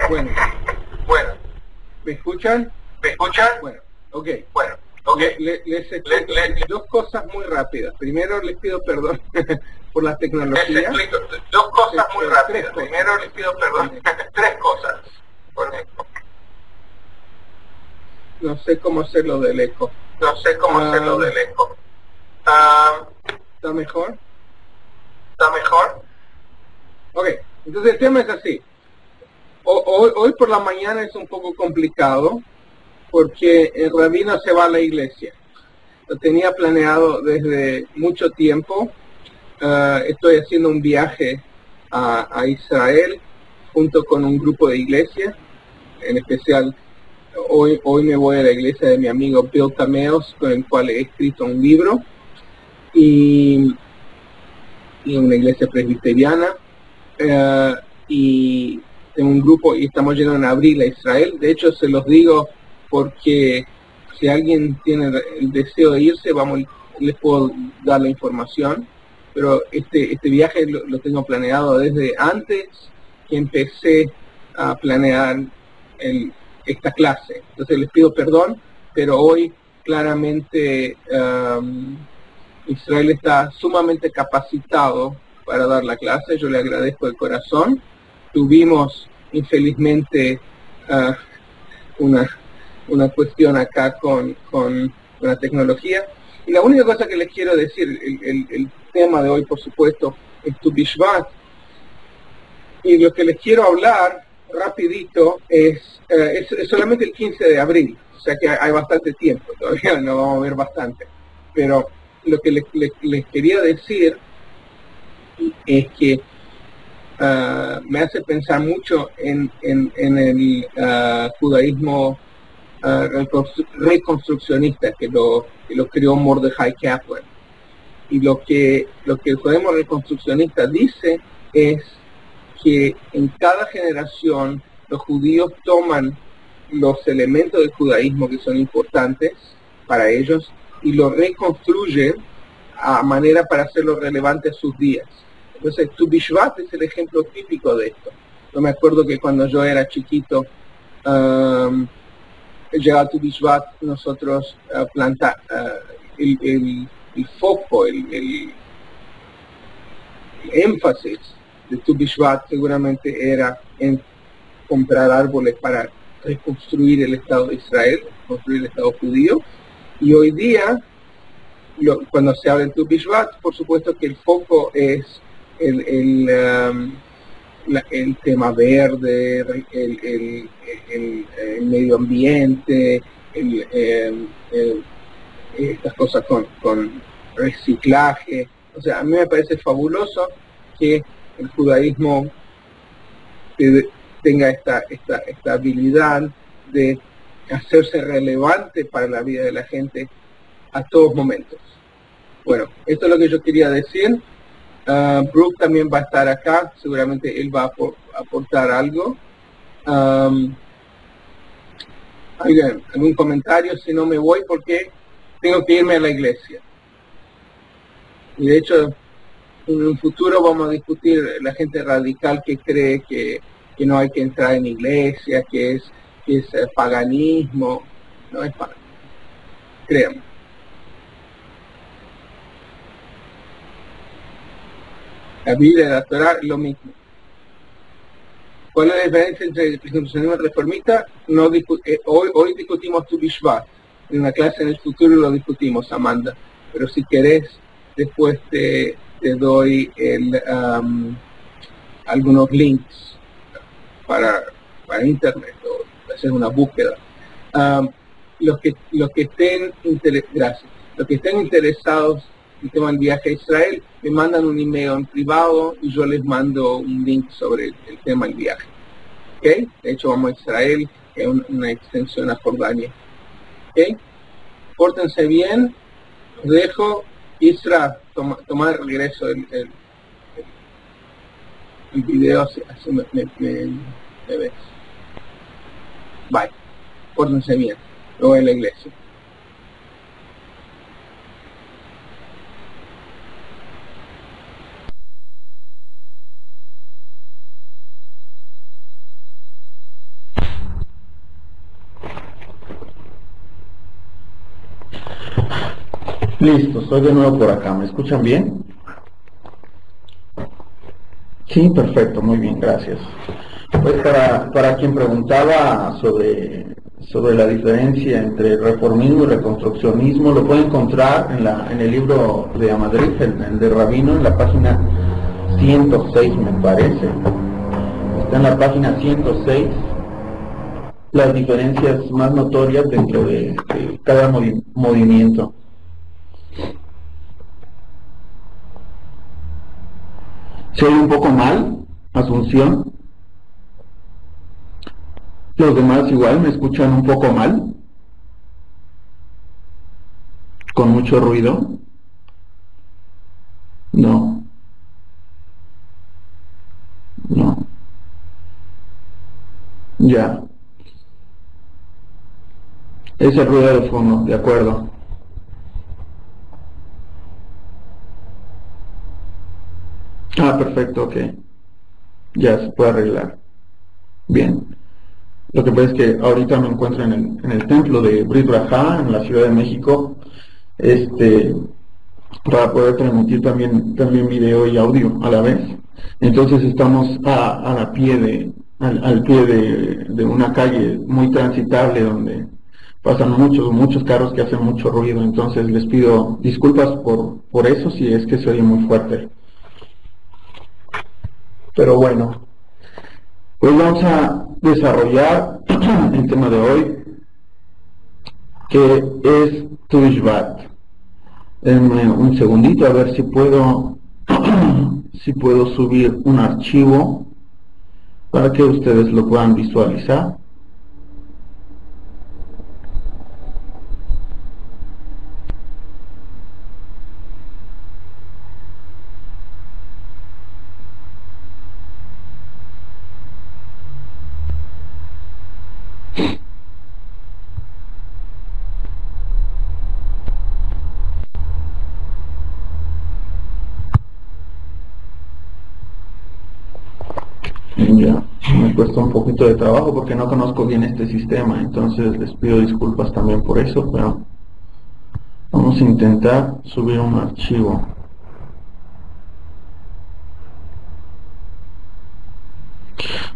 Bueno, Bueno, ¿me escuchan? ¿me escuchan? Bueno, ok. Bueno, ok. Les explico dos cosas muy rápidas. Primero les pido perdón por la Les tecnología. explico dos cosas muy Tres rápidas. cosas. Primero les pido perdón. Tres cosas. No sé cómo hacerlo del eco. No sé cómo hacerlo del eco. ¿Está mejor? ¿Está mejor? Ok, entonces el tema es así. Hoy por la mañana es un poco complicado porque el rabino se va a la iglesia. Lo tenía planeado desde mucho tiempo. Estoy haciendo un viaje a Israel junto con un grupo de iglesias. En especial, hoy me voy a la iglesia de mi amigo Bill Tameos, con el cual he escrito un libro, y una iglesia presbiteriana. Y tengo un grupo y estamos yendo en abril a Israel. De hecho, se los digo porque si alguien tiene el deseo de irse, les puedo dar la información. Pero este viaje lo tengo planeado desde antes que empecé a planear esta clase. Entonces les pido perdón, pero hoy claramente Israel está sumamente capacitado para dar la clase. Yo le agradezco de corazón. Tuvimos infelizmente una cuestión acá con la tecnología. Y la única cosa que les quiero decir, el tema de hoy por supuesto es Tu Bishvat, y lo que les quiero hablar rapidito es solamente el 15 de abril, o sea que hay bastante tiempo, todavía no vamos a ver bastante, pero lo que les quería decir es que me hace pensar mucho en el judaísmo reconstruccionista que lo creó Mordecai Kaplan. Y lo que el judaísmo reconstruccionista dice es que en cada generación los judíos toman los elementos del judaísmo que son importantes para ellos y lo reconstruyen a manera para hacerlo relevante a sus días. Entonces, Tu Bishvat es el ejemplo típico de esto. Yo me acuerdo que cuando yo era chiquito, llegaba Tu Bishvat, nosotros plantamos el foco, el énfasis de Tu Bishvat seguramente era en comprar árboles para reconstruir el Estado de Israel, construir el Estado judío. Y hoy día, cuando se habla de Tu Bishvat, por supuesto que el foco es el tema verde, el medio ambiente, estas cosas con reciclaje. O sea, a mí me parece fabuloso que el judaísmo tenga esta habilidad de hacerse relevante para la vida de la gente a todos momentos. Bueno, esto es lo que yo quería decir. Brooke también va a estar acá, seguramente él va a aportar algo. ¿Algún comentario? Si no, me voy porque tengo que irme a la iglesia. Y de hecho, en un futuro vamos a discutir la gente radical que cree que no hay que entrar en iglesia, que es paganismo. No es paganismo, créanme. La Biblia y la Torah es lo mismo. ¿Cuál es la diferencia entre el cristianismo y el reformista? Hoy discutimos Tu Bishvat. En una clase en el futuro lo discutimos, Amanda. Pero si querés, después te doy algunos links para internet o hacer una búsqueda. Los que estén interesados en el tema del viaje a Israel, me mandan un email en privado y yo les mando un link sobre el tema del viaje. ¿Okay? De hecho, vamos a Israel, que es una extensión a Jordania. ¿Okay? Pórtense bien, los dejo. Isra, toma de regreso el video, así me ves. Bye. Pórtense bien. Lo voy a la iglesia. Listo, estoy de nuevo por acá. ¿Me escuchan bien? Sí, perfecto, muy bien, gracias. Pues para quien preguntaba sobre la diferencia entre reformismo y reconstruccionismo, lo puede encontrar en el libro de Amadriz, el de Rabino, en la página 106 me parece. Está en la página 106 las diferencias más notorias dentro de cada movimiento. ¿Se oye un poco mal, Asunción? ¿Los demás igual me escuchan un poco mal? ¿Con mucho ruido? No, no, ya. Es el ruido de fondo, de acuerdo. Ah, perfecto, ok. Ya se puede arreglar. Bien. Lo que pasa es que ahorita me encuentro en el templo de Brit Braja, en la Ciudad de México, para poder transmitir también video y audio a la vez. Entonces estamos al pie de una calle muy transitable donde pasan muchos carros que hacen mucho ruido. Entonces les pido disculpas por eso si es que se oye muy fuerte. Pero bueno, pues vamos a desarrollar el tema de hoy, que es Tu B'Shvat. Denme un segundito a ver si puedo si puedo subir un archivo para que ustedes lo puedan visualizar. Ya, me cuesta un poquito de trabajo porque no conozco bien este sistema, entonces les pido disculpas también por eso, pero vamos a intentar subir un archivo.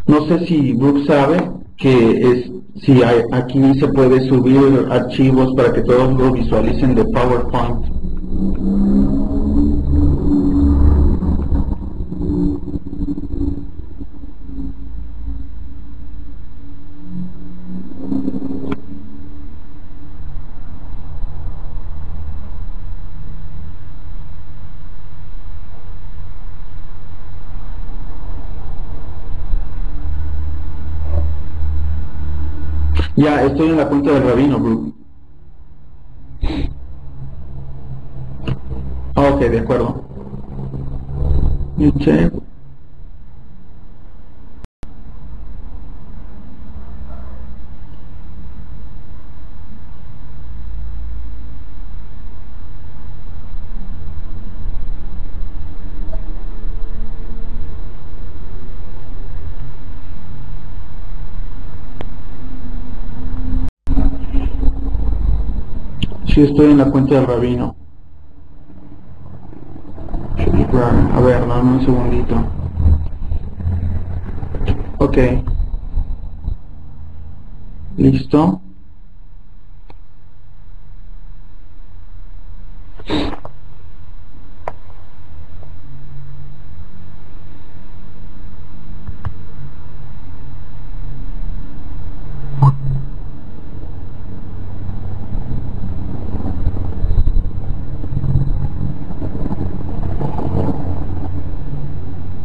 No sé si Brooke sabe si aquí se puede subir archivos para que todos lo visualicen de PowerPoint. Ya, estoy en la cuenta del Rabino, Brooke. Ok, de acuerdo. Okay. Sí, estoy en la cuenta del Rabino. A ver, dame un segundito. Ok. Listo.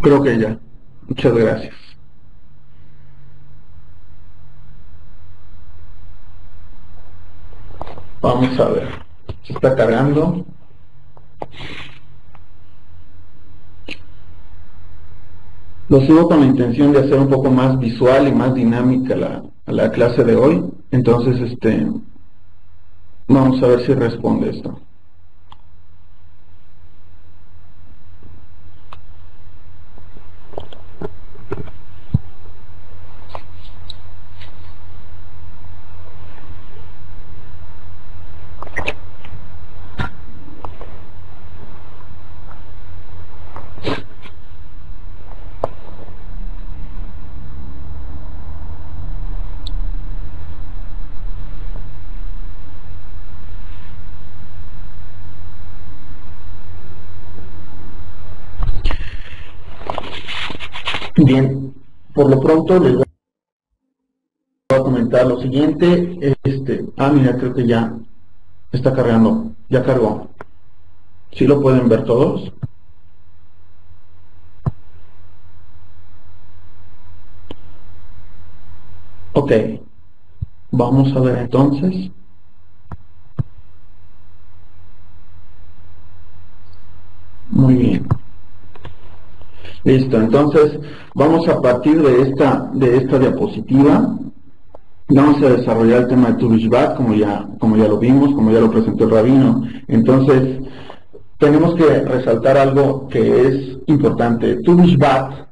Creo que ya. Muchas gracias. Vamos a ver. Se está cargando. Lo sigo con la intención de hacer un poco más visual y más dinámica la clase de hoy. Entonces, vamos a ver si responde esto. Bien, por lo pronto les voy a comentar lo siguiente. Mira, creo que ya está cargando, ya cargó. ¿Sí lo pueden ver todos? Ok, vamos a ver entonces. Muy bien. Listo, entonces vamos a partir de esta diapositiva. Vamos a desarrollar el tema de Tu Bishvat, como ya lo vimos, como ya lo presentó el rabino. Entonces, tenemos que resaltar algo que es importante. Tu Bishvat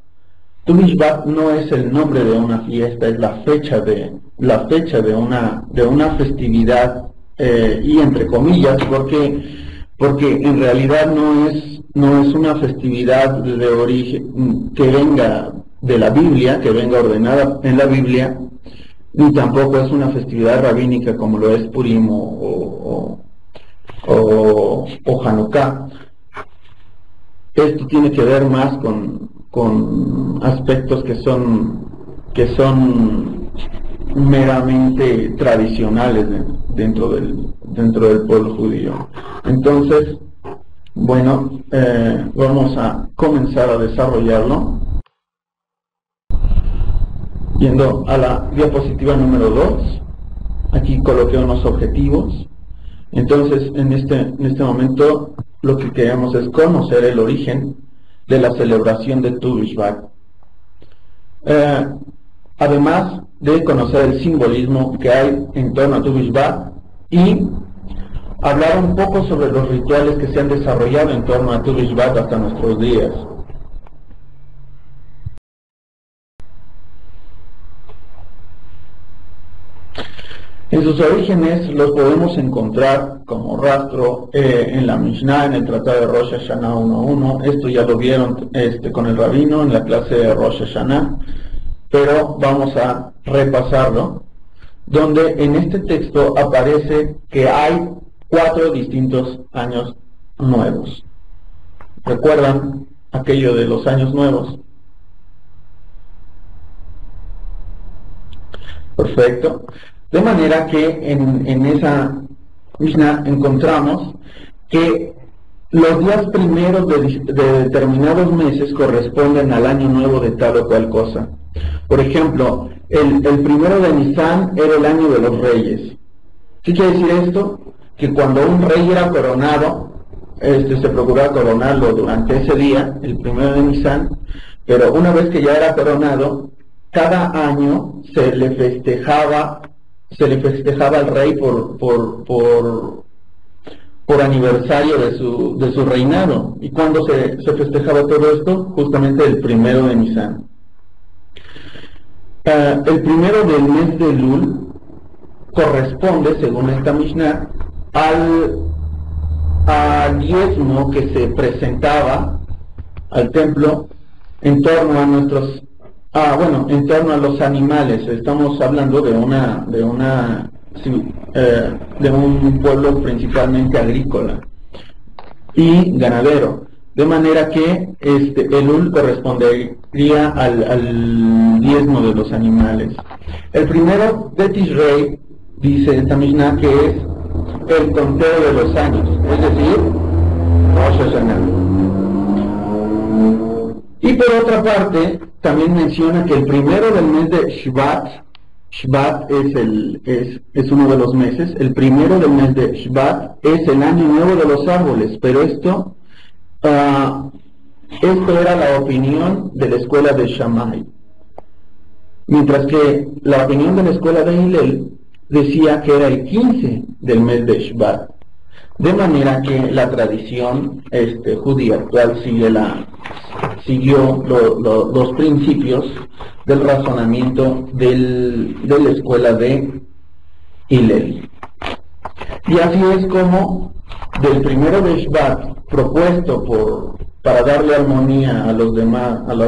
no es el nombre de una fiesta, es la fecha de una festividad, y entre comillas, porque en realidad no es una festividad de origen que venga de la Biblia, que venga ordenada en la Biblia, ni tampoco es una festividad rabínica como lo es Purim o Hanukkah. Esto tiene que ver más con aspectos que son meramente tradicionales dentro del pueblo judío. Entonces, bueno, vamos a comenzar a desarrollarlo. Yendo a la diapositiva número 2, aquí coloqué unos objetivos. Entonces, en este momento, lo que queremos es conocer el origen de la celebración de Tu Bishvat. Además de conocer el simbolismo que hay en torno a Tu Bishvat y hablar un poco sobre los rituales que se han desarrollado en torno a Tu Bishvat hasta nuestros días. En sus orígenes los podemos encontrar como rastro en la Mishnah, en el Tratado de Rosh Hashanah 1.1. Esto ya lo vieron con el rabino en la clase de Rosh Hashanah, pero vamos a repasarlo, donde en este texto aparece que hay 4 distintos años nuevos. ¿Recuerdan aquello de los años nuevos? Perfecto. De manera que en esa Mishnah encontramos que los días primeros de determinados meses corresponden al año nuevo de tal o cual cosa. Por ejemplo, el primero de Nisan era el año de los reyes. ¿Qué quiere decir esto? Que cuando un rey era coronado, se procuraba coronarlo durante ese día, el primero de Nisan, pero una vez que ya era coronado, cada año se le festejaba al rey por aniversario de su reinado. ¿Y cuándo se festejaba todo esto? Justamente el primero de Nisan. El primero del mes de Elul corresponde, según esta Mishnah, al diezmo que se presentaba al templo en torno a en torno a los animales. Estamos hablando de un pueblo principalmente agrícola y ganadero, de manera que Elul correspondería al diezmo de los animales. El primero de Tishrei, dice esta Mishnah, que es el conteo de los años, es decir, Rosh Hashanah. Y por otra parte, también menciona que el primero del mes de Shvat es uno de los meses, el primero del mes de Shvat es el año nuevo de los árboles, pero esto era la opinión de la escuela de Shammai, mientras que la opinión de la escuela de Hillel decía que era el 15 del mes de Shvat, de manera que la tradición judía actual siguió los principios del razonamiento de la escuela de Hillel. Y así es como del primero de Shvat, propuesto para darle armonía a las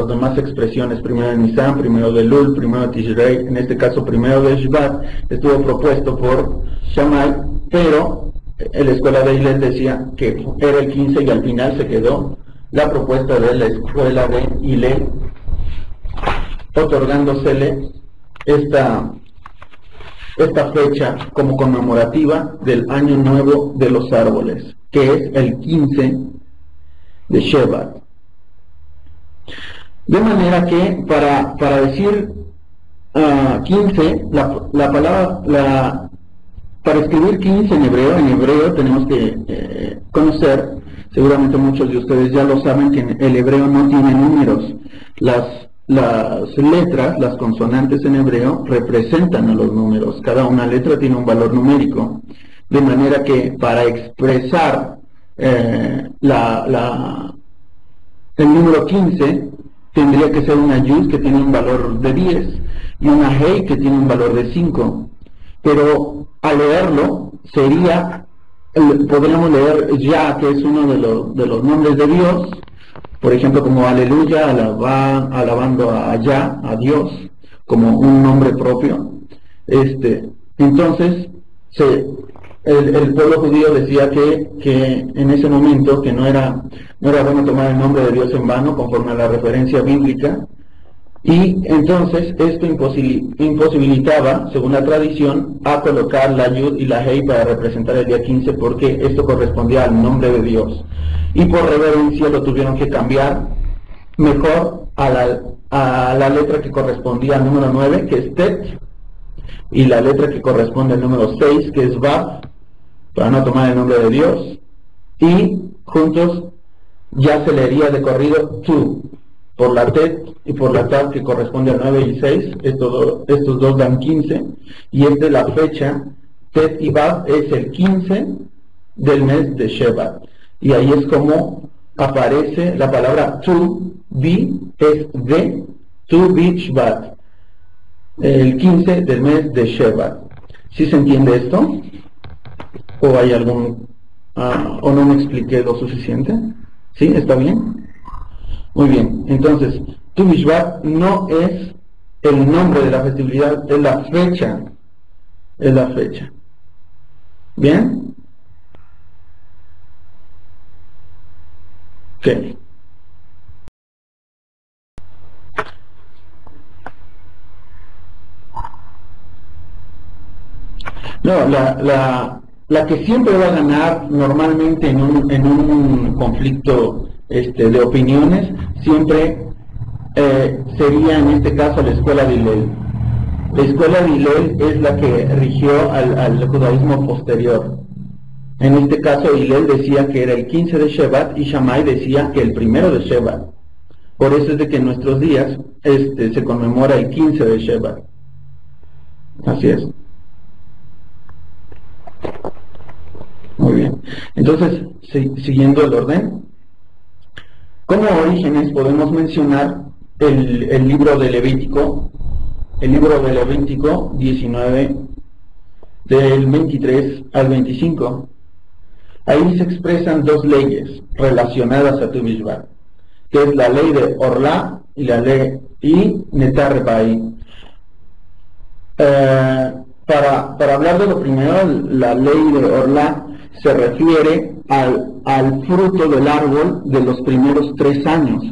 demás expresiones, primero de Nisan, primero de Elul, primero de Tishrei, en este caso primero de Shvat, estuvo propuesto por Shammai, pero la escuela de Hillel decía que era el 15 y al final se quedó la propuesta de la escuela de Hillel otorgándosele esta fecha como conmemorativa del Año Nuevo de los Árboles, que es el 15 de Shevat. De manera que para decir 15, la palabra, para escribir 15 en hebreo tenemos que conocer, seguramente muchos de ustedes ya lo saben, que el hebreo no tiene números. Las letras, las consonantes en hebreo representan a los números. Cada una letra tiene un valor numérico. De manera que para expresar el número 15 tendría que ser una yud que tiene un valor de 10 y una hei que tiene un valor de 5. Pero al leerlo podríamos leer ya, que es uno de los nombres de Dios, por ejemplo, como aleluya, alabando a Yah, a Dios, como un nombre propio. Entonces, el pueblo judío decía que en ese momento que no era bueno tomar el nombre de Dios en vano, conforme a la referencia bíblica, y entonces esto imposibilitaba, según la tradición, a colocar la yud y la hei para representar el día 15, porque esto correspondía al nombre de Dios. Y por reverencia lo tuvieron que cambiar mejor a la letra que correspondía al número 9, que es tet, y la letra que corresponde al número 6, que es vav, para no tomar el nombre de Dios, y juntos ya se leería de corrido tu, por la tet y por la tav, que corresponde al 9 y 6, estos dos dan 15, y esta es la fecha, tet y vav es el 15 del mes de Shevat, y ahí es como aparece la palabra tu, bi, es de, tu bi Shvat, el 15 del mes de Shevat. ¿Sí se entiende esto? ¿O hay algún, o no me expliqué lo suficiente? ¿Sí? ¿Está bien? Muy bien, entonces, Tu Bishvat no es el nombre de la festividad, es la fecha. Es la fecha. ¿Bien? Ok. No, la que siempre va a ganar normalmente en un conflicto de opiniones, siempre sería en este caso la escuela de Hillel. La escuela de Hillel es la que rigió al judaísmo posterior. En este caso Hillel decía que era el 15 de Shevat y Shammai decía que el 1 de Shevat. Por eso es de que en nuestros días se conmemora el 15 de Shevat. Así es. Muy bien. Entonces, siguiendo el orden, como orígenes podemos mencionar el libro de Levítico, 19, del 23 al 25. Ahí se expresan dos leyes relacionadas a Tu Bishvat, que es la ley de Orlá y la ley Netar Rebai. Para hablar de lo primero, la ley de Orlá se refiere al fruto del árbol de los primeros 3 años.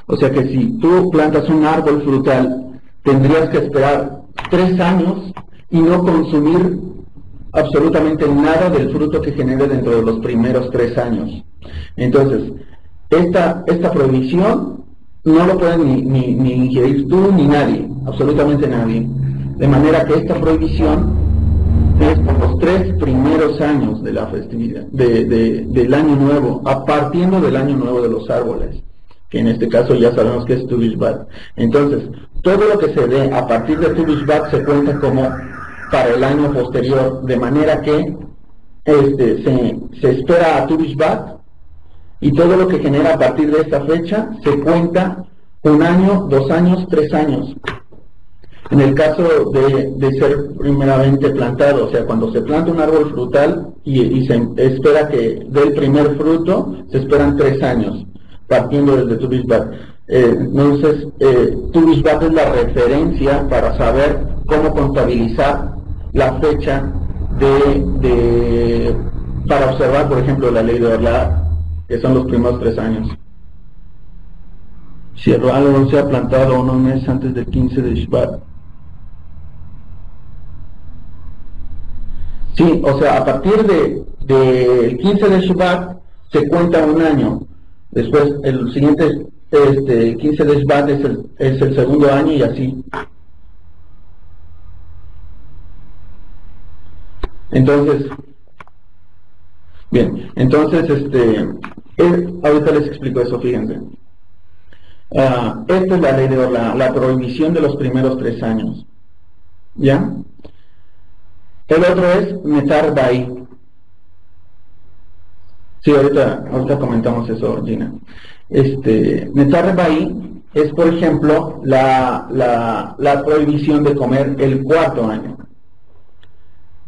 O sea que si tú plantas un árbol frutal, tendrías que esperar 3 años y no consumir absolutamente nada del fruto que genere dentro de los primeros 3 años. Entonces, esta prohibición no lo pueden ni ingerir tú ni nadie, absolutamente nadie. De manera que esta prohibición es por los 3 primeros años de la festividad, del año nuevo, partiendo del año nuevo de los árboles, que en este caso ya sabemos que es Tu Bishvat. Entonces, todo lo que se dé a partir de Tu Bishvat se cuenta como para el año posterior, de manera que se espera a Tu Bishvat, y todo lo que genera a partir de esta fecha se cuenta 1 año, 2 años, 3 años. En el caso de ser primeramente plantado, o sea, cuando se planta un árbol frutal y se espera que dé el primer fruto, se esperan 3 años, partiendo desde Tu Bishvat. Entonces, Tu Bishvat es la referencia para saber cómo contabilizar la fecha para observar, por ejemplo, la ley de Orlá, que son los primeros 3 años. Si el árbol se ha plantado unos meses antes del 15 de Shvat. Sí, o sea, a partir del 15 de Shvat se cuenta un año. Después, el siguiente 15 de Shvat es el segundo año y así. Entonces, bien, entonces, ahorita les explico eso, fíjense. Esta es la ley de Orla, la prohibición de los primeros 3 años. ¿Ya? El otro es Netar Bai. Sí, ahorita comentamos eso, Gina. Netar Bai es, por ejemplo, la prohibición de comer el 4º año.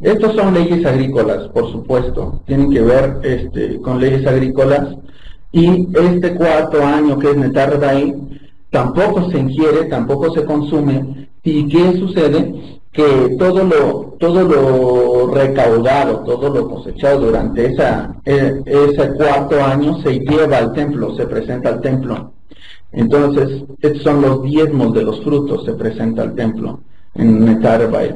Estos son leyes agrícolas, por supuesto, tienen que ver con leyes agrícolas, y este 4º año, que es Netar Bai, tampoco se ingiere, tampoco se consume. ¿Y qué sucede? Que todo lo recaudado, todo lo cosechado durante ese 4º año se lleva al templo, se presenta al templo. Entonces, estos son los diezmos de los frutos, se presenta al templo en Netar Bai.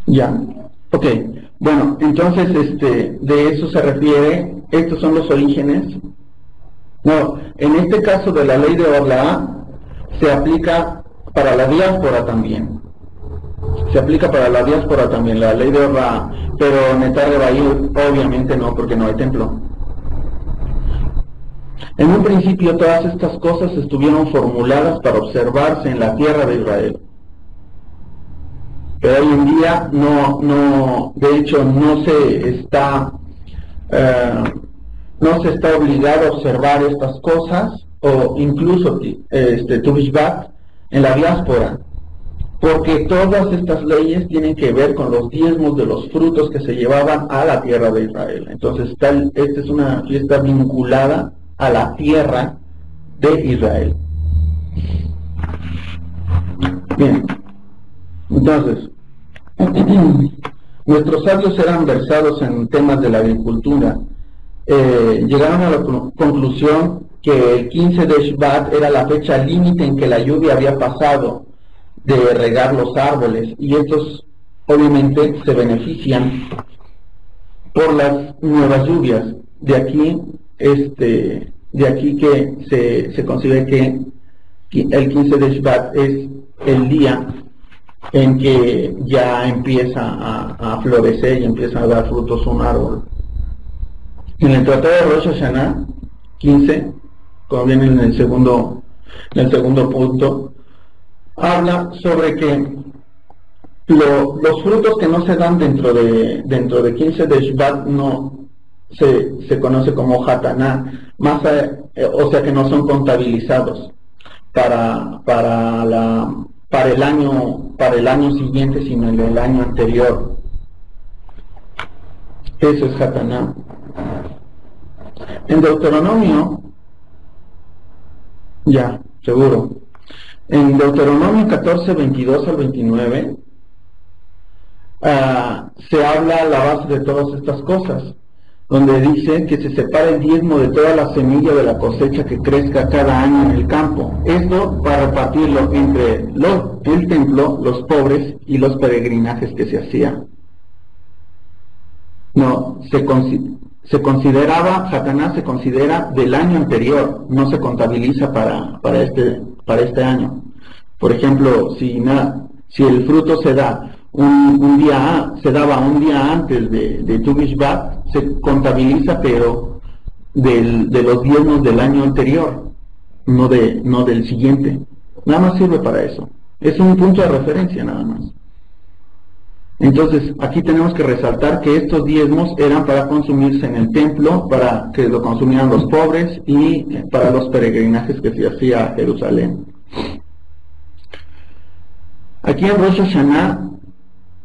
Ya, ok. Bueno, entonces de eso se refiere. Estos son los orígenes. No, en este caso de la ley de Orla se aplica para la diáspora también. Se aplica para la diáspora también la ley de Orla, pero Netar Bai obviamente no, porque no hay templo. En un principio todas estas cosas estuvieron formuladas para observarse en la tierra de Israel. Pero hoy en día de hecho no se está obligado a observar estas cosas, o incluso Tu Bishvat en la diáspora, porque todas estas leyes tienen que ver con los diezmos de los frutos que se llevaban a la tierra de Israel. Entonces esta es una fiesta vinculada a la tierra de Israel. Bien, entonces, nuestros sabios eran versados en temas de la agricultura. Llegaron a la conclusión que el 15 de Shvat era la fecha límite en que la lluvia había pasado de regar los árboles, y estos obviamente se benefician por las nuevas lluvias. De aquí que se considera que el 15 de Shvat es el día en que ya empieza a florecer y empieza a dar frutos un árbol. En el Tratado de Rosh Hashanah 15, como viene en el segundo punto, habla sobre que los frutos que no se dan dentro de 15 de Shvat no se conoce como Hataná, o sea que no son contabilizados para el año siguiente, sino en el año anterior. Eso es Hataná. En Deuteronomio, ya, seguro. En Deuteronomio 14, 22 al 29, se habla la base de todas estas cosas, donde dice que se separa el diezmo de toda la semilla de la cosecha que crezca cada año en el campo. Esto para repartirlo entre el templo, los pobres y los peregrinajes que se hacían. No, se consideraba, Satanás se considera del año anterior, no se contabiliza para este año. Por ejemplo, si el fruto se da se daba un día antes de Tu Bishvat, se contabiliza, pero de los diezmos del año anterior, no del siguiente. Nada más sirve para eso. Es un punto de referencia nada más. Entonces, aquí tenemos que resaltar que estos diezmos eran para consumirse en el templo, para que lo consumieran los pobres y para los peregrinajes que se hacía a Jerusalén. Aquí en Rosh Hashanah,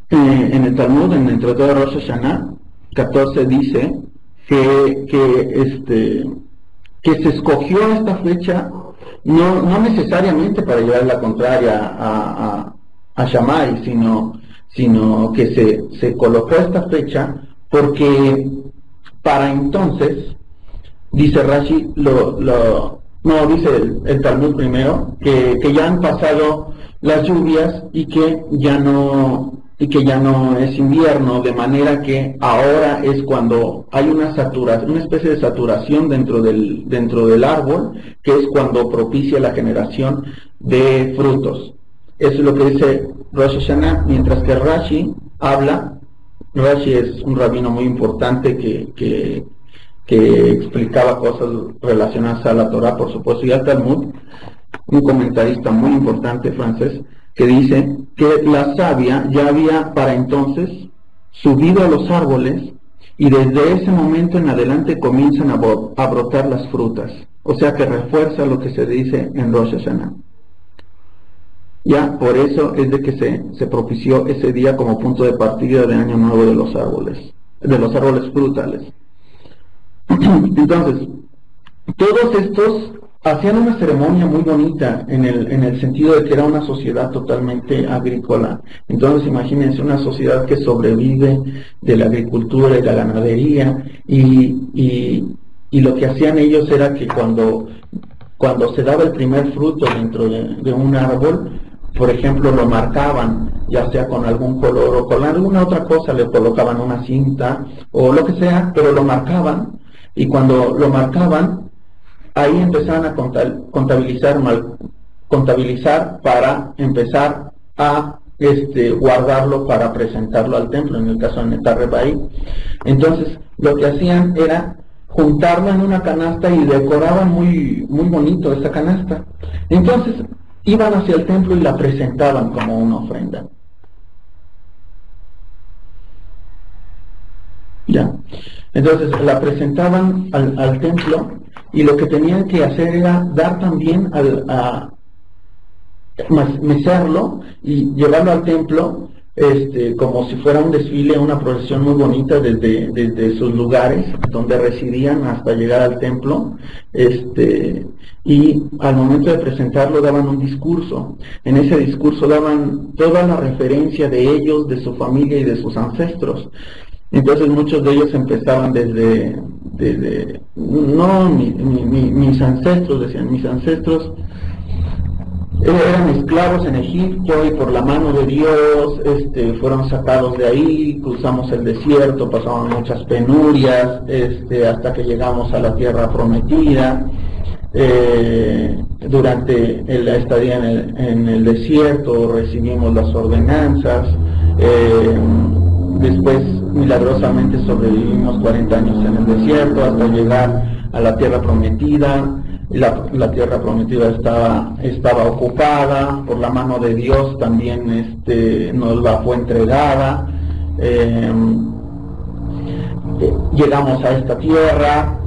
en el Talmud, en el Tratado de Rosh Hashanah 14, dice que se escogió esta fecha no necesariamente para llevar la contraria a Shammai, sino que se colocó esta fecha porque para entonces, dice Rashi, no, dice el Talmud primero, que ya han pasado las lluvias y que ya no es invierno, de manera que ahora es cuando hay una especie de saturación dentro del árbol, que es cuando propicia la generación de frutos. Eso es lo que dice Rosh Hashanah, mientras que Rashi habla. Rashi es un rabino muy importante que explicaba cosas relacionadas a la Torah, por supuesto, y al Talmud, un comentarista muy importante francés, que dice que la savia ya había para entonces subido a los árboles y desde ese momento en adelante comienzan a brotar las frutas. O sea que refuerza lo que se dice en Rosh Hashanah. Ya, por eso es de que se propició ese día como punto de partida de Año Nuevo de los árboles frutales. Entonces, todos estos hacían una ceremonia muy bonita en el sentido de que era una sociedad totalmente agrícola. Entonces, imagínense una sociedad que sobrevive de la agricultura y la ganadería, y lo que hacían ellos era que cuando se daba el primer fruto dentro de un árbol, por ejemplo, lo marcaban, ya sea con algún color o con alguna otra cosa, le colocaban una cinta o lo que sea, pero lo marcaban, y cuando lo marcaban, ahí empezaban a contabilizar para empezar a guardarlo para presentarlo al templo, en el caso de Netar Rebaí. Entonces, lo que hacían era juntarlo en una canasta y decoraban muy, muy bonito esa canasta. Entonces, iban hacia el templo y la presentaban como una ofrenda. Ya. Entonces la presentaban al templo, y lo que tenían que hacer era dar también mecerlo y llevarlo al templo, como si fuera un desfile, una procesión muy bonita desde sus lugares donde residían hasta llegar al templo, y al momento de presentarlo daban un discurso. En ese discurso daban toda la referencia de ellos, de su familia y de sus ancestros. Entonces muchos de ellos empezaban mis ancestros, decían, mis ancestros eran esclavos en Egipto y por la mano de Dios fueron sacados de ahí, cruzamos el desierto, pasamos muchas penurias, hasta que llegamos a la tierra prometida. Durante la estadía en el desierto recibimos las ordenanzas, después milagrosamente sobrevivimos 40 años en el desierto hasta llegar a la tierra prometida. La tierra prometida estaba ocupada por la mano de Dios, también nos la fue entregada. Llegamos a esta tierra,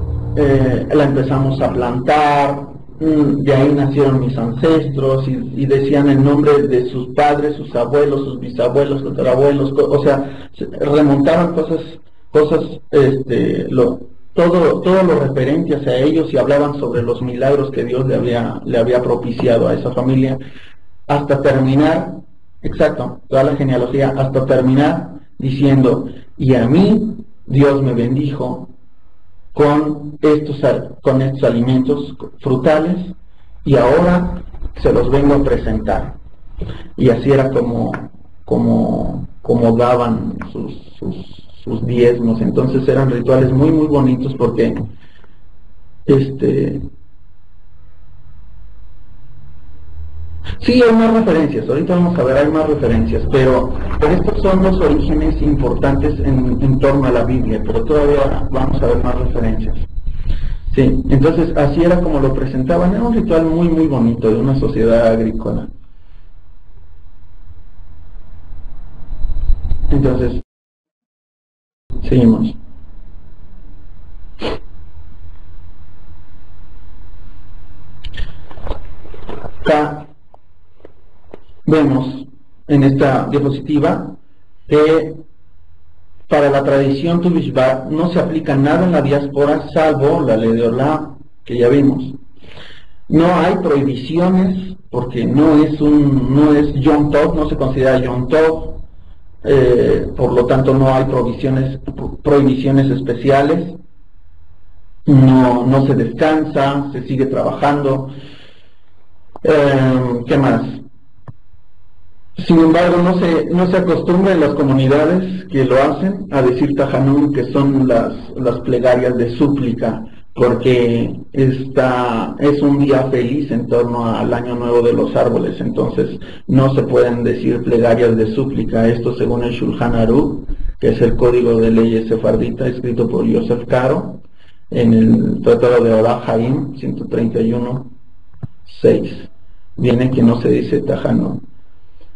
la empezamos a plantar, de ahí nacieron mis ancestros, y decían el nombre de sus padres, sus abuelos, sus bisabuelos, sus tatarabuelos, o sea, remontaban cosas todo lo referente hacia ellos, y hablaban sobre los milagros que Dios le había propiciado a esa familia, hasta terminar, exacto, toda la genealogía, hasta terminar diciendo, y a mí Dios me bendijo con estos alimentos frutales, y ahora se los vengo a presentar. Y así era como daban sus diezmos. Entonces eran rituales muy muy bonitos, porque sí, hay más referencias, ahorita vamos a ver, hay más referencias, pero estos son los orígenes importantes en torno a la Biblia, pero todavía vamos a ver más referencias. Sí, entonces así era como lo presentaban, era un ritual muy muy bonito de una sociedad agrícola. Entonces, seguimos. Acá vemos en esta diapositiva que para la tradición Tu Bishvat no se aplica nada en la diáspora salvo la ley de Olá, que ya vimos. No hay prohibiciones, porque no es Yom Tov, no se considera Yom Tov, por lo tanto no hay prohibiciones especiales, no se descansa, se sigue trabajando. ¿Qué más? Sin embargo, no se acostumbra en las comunidades que lo hacen a decir Tajanún, que son las plegarias de súplica, porque es un día feliz en torno al Año Nuevo de los Árboles, entonces no se pueden decir plegarias de súplica. Esto según el Shulchan Aruch, que es el código de leyes sefardita escrito por Yosef Karo en el Tratado de Orah Haim 131.6. Viene que no se dice Tajanún.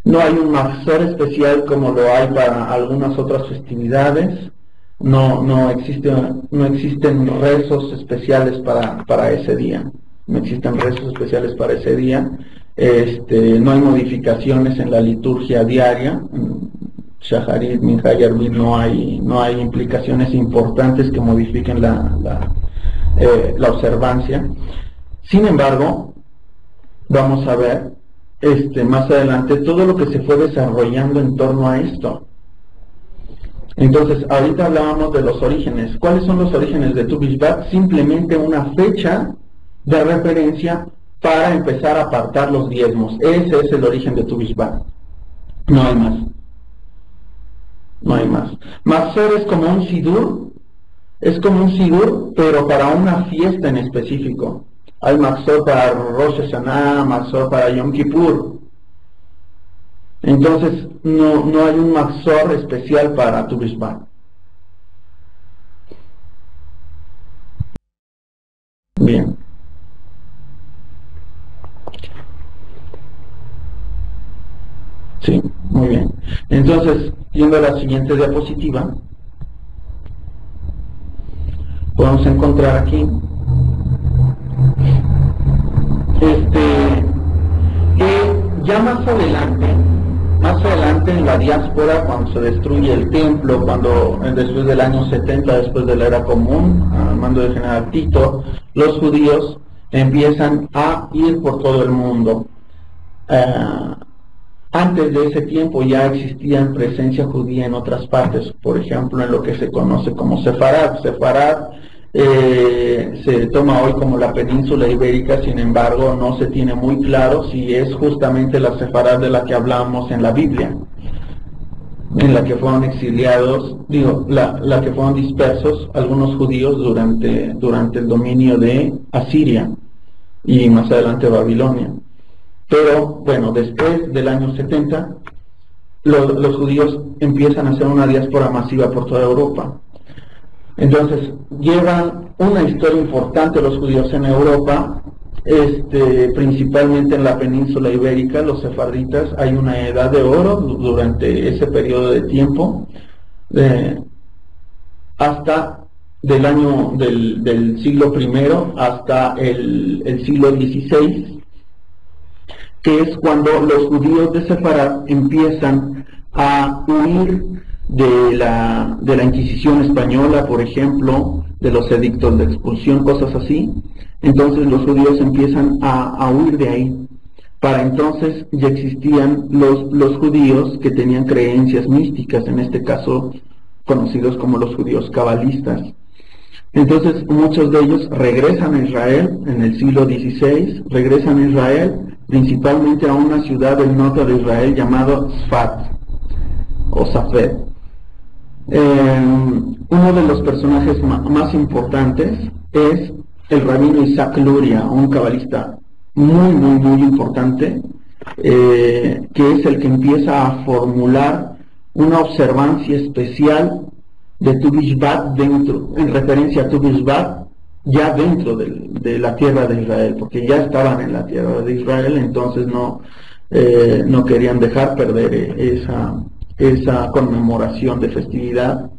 No hay un mahzor especial como lo hay para algunas otras festividades. No existen rezos especiales para ese día. No existen rezos especiales para ese día. No hay modificaciones en la liturgia diaria. Shaharit, Minha y Arvit no hay implicaciones importantes que modifiquen la observancia. Sin embargo, vamos a ver más adelante todo lo que se fue desarrollando en torno a esto. Entonces, ahorita hablábamos de los orígenes. ¿Cuáles son los orígenes de Tu Bishvat? Simplemente una fecha de referencia para empezar a apartar los diezmos. Ese es el origen de Tu Bishvat. No hay más. No hay más. Mahzor es como un sidur. Es como un sidur, pero para una fiesta en específico. Hay Mahzor para Rosh Hashanah, Mahzor para Yom Kippur. Entonces, no hay un Mahzor especial para Tu Bishvat. Bien. Sí, muy bien. Entonces, yendo a la siguiente diapositiva, podemos encontrar aquí que ya más adelante en la diáspora, cuando se destruye el templo, después del año 70, después de la era común, al mando del general Tito, los judíos empiezan a ir por todo el mundo. Antes de ese tiempo ya existía presencia judía en otras partes, por ejemplo en lo que se conoce como Sefarad. Sefarad se toma hoy como la península ibérica, sin embargo no se tiene muy claro si es justamente la Sefarad de la que hablamos en la Biblia, en la que fueron exiliados, la que fueron dispersos algunos judíos durante el dominio de Asiria y más adelante Babilonia. Pero bueno, después del año 70 los judíos empiezan a hacer una diáspora masiva por toda Europa. Entonces llevan una historia importante los judíos en Europa, principalmente en la península ibérica, los sefarditas. Hay una edad de oro durante ese periodo de tiempo, hasta del año del siglo I hasta el siglo XVI, que es cuando los judíos de Sefarad empiezan a huir de la Inquisición española, por ejemplo, de los edictos de expulsión, cosas así. Entonces los judíos empiezan a huir de ahí. Para entonces ya existían los judíos que tenían creencias místicas, en este caso conocidos como los judíos cabalistas. Entonces muchos de ellos regresan a Israel en el siglo XVI, regresan a Israel principalmente a una ciudad del norte de Israel llamado Sfat o Safed. Uno de los personajes más importantes es el rabino Isaac Luria, un cabalista muy importante, que es el que empieza a formular una observancia especial de Tu Bishvat en referencia a Tu Bishvat ya dentro de la tierra de Israel, porque ya estaban en la tierra de Israel, entonces no querían dejar perder esa conmemoración de festividad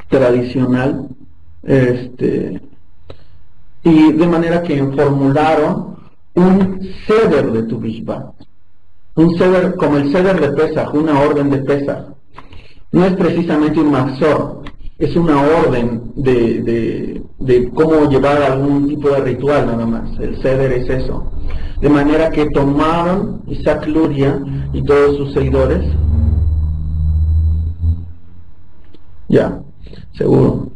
tradicional, y de manera que formularon un ceder de Tu Bishvat, un ceder como el ceder de Pesach, una orden de Pesach. No es precisamente un mahzor, es una orden de de cómo llevar algún tipo de ritual nada más. El Seder es eso. De manera que tomaron Isaac Luria y todos sus seguidores. Ya, seguro.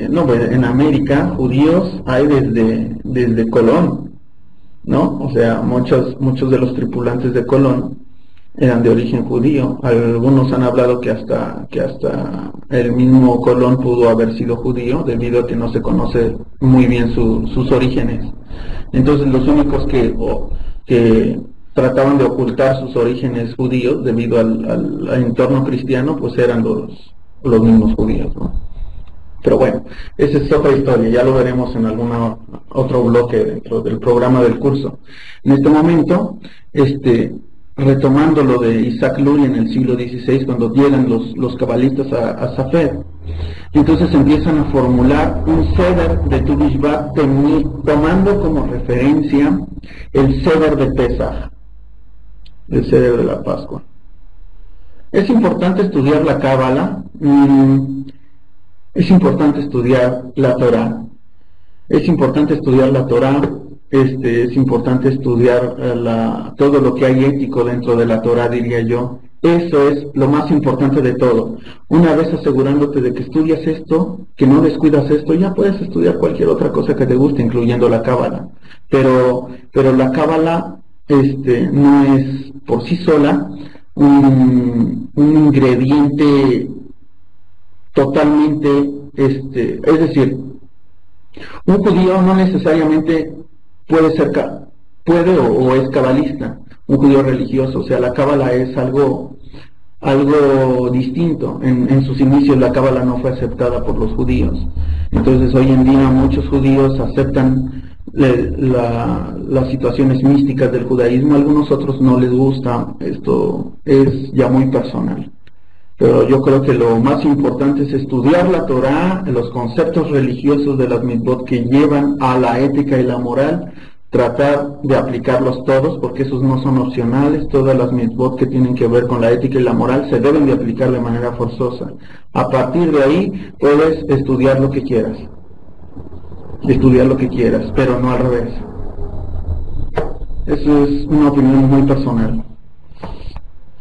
No, pues en América judíos hay desde Colón, ¿no? O sea, muchos de los tripulantes de Colón eran de origen judío. Algunos han hablado que hasta el mismo Colón pudo haber sido judío, debido a que no se conoce muy bien sus orígenes. Entonces los únicos que trataban de ocultar sus orígenes judíos debido al entorno cristiano, pues eran los mismos judíos, ¿no? Pero bueno, esa es otra historia, ya lo veremos en algún otro bloque dentro del programa del curso. En este momento, retomando lo de Isaac Luria en el siglo XVI, cuando llegan los cabalistas a Safed, entonces empiezan a formular un Seder de Tu Bishvat, tomando como referencia el Seder de Pesach, el Seder de la Pascua. Es importante estudiar la Cábala, es importante estudiar la Torá, es importante estudiar la Torá, es importante estudiar todo lo que hay ético dentro de la Torá, diría yo. Eso es lo más importante de todo. Una vez asegurándote de que estudias esto, que no descuidas esto, ya puedes estudiar cualquier otra cosa que te guste, incluyendo la Cábala. Pero la Cábala no es por sí sola un ingrediente totalmente, es decir, un judío no necesariamente puede o es cabalista, un judío religioso. O sea, la cábala es algo distinto. En sus inicios la cábala no fue aceptada por los judíos. Entonces hoy en día muchos judíos aceptan las situaciones místicas del judaísmo, a algunos otros no les gusta. Esto es ya muy personal. Pero yo creo que lo más importante es estudiar la Torá, los conceptos religiosos de las mitzvot que llevan a la ética y la moral, tratar de aplicarlos todos, porque esos no son opcionales. Todas las mitzvot que tienen que ver con la ética y la moral se deben de aplicar de manera forzosa. A partir de ahí puedes estudiar lo que quieras, pero no al revés. Eso es una opinión muy personal.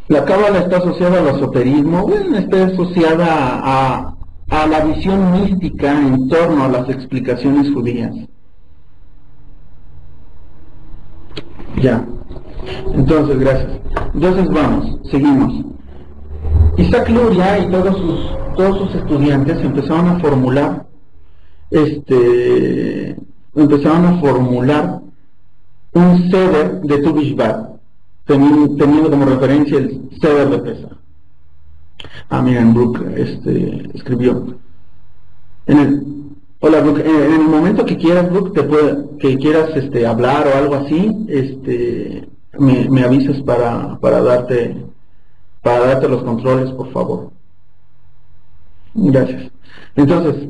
La cábala está asociada al esoterismo, está asociada a la visión mística en torno a las explicaciones judías. Ya. Entonces, gracias. Entonces vamos, seguimos. Isaac Luria y todos sus estudiantes empezaron a formular un Seder de Tu Bishvat, teniendo como referencia el Seder de Pesach. Miren, Brooke escribió. Hola Brooke, en el momento que quieras, Brooke, que quieras hablar o algo así, me avisas para darte los controles, por favor. Gracias. Entonces,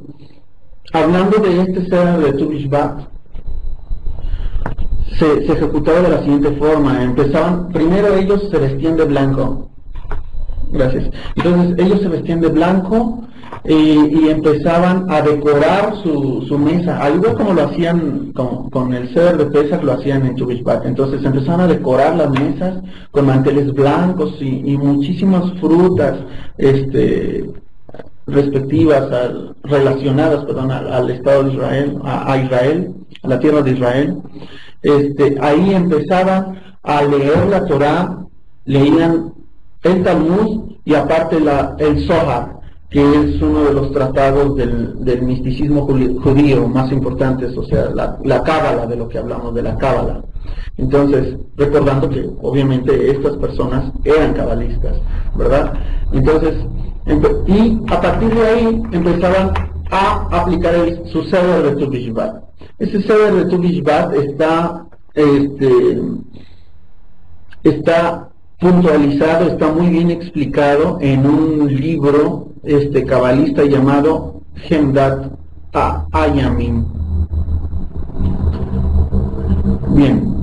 hablando de este Seder de Tu Bishvat, se ejecutaba de la siguiente forma. Primero ellos se vestían de blanco. Gracias. Entonces ellos se vestían de blanco y empezaban a decorar su mesa, al igual como lo hacían con el Seder de Pesach, lo hacían en Tu Bishvat. Entonces empezaban a decorar las mesas con manteles blancos y muchísimas frutas relacionadas al Estado de Israel, a Israel, a la tierra de Israel. Ahí empezaban a leer la Torá, leían el Talmud y aparte el Zohar, que es uno de los tratados del misticismo judío más importantes, o sea, la Cábala, de lo que hablamos de la Cábala. Entonces, recordando que obviamente estas personas eran cabalistas, ¿verdad? Entonces, y a partir de ahí empezaban a aplicar su Seder de Tu Bishvat. Ese Seder de Tu Bishvat está puntualizado, está muy bien explicado en un libro cabalista llamado Hemdat Ayamin. Bien,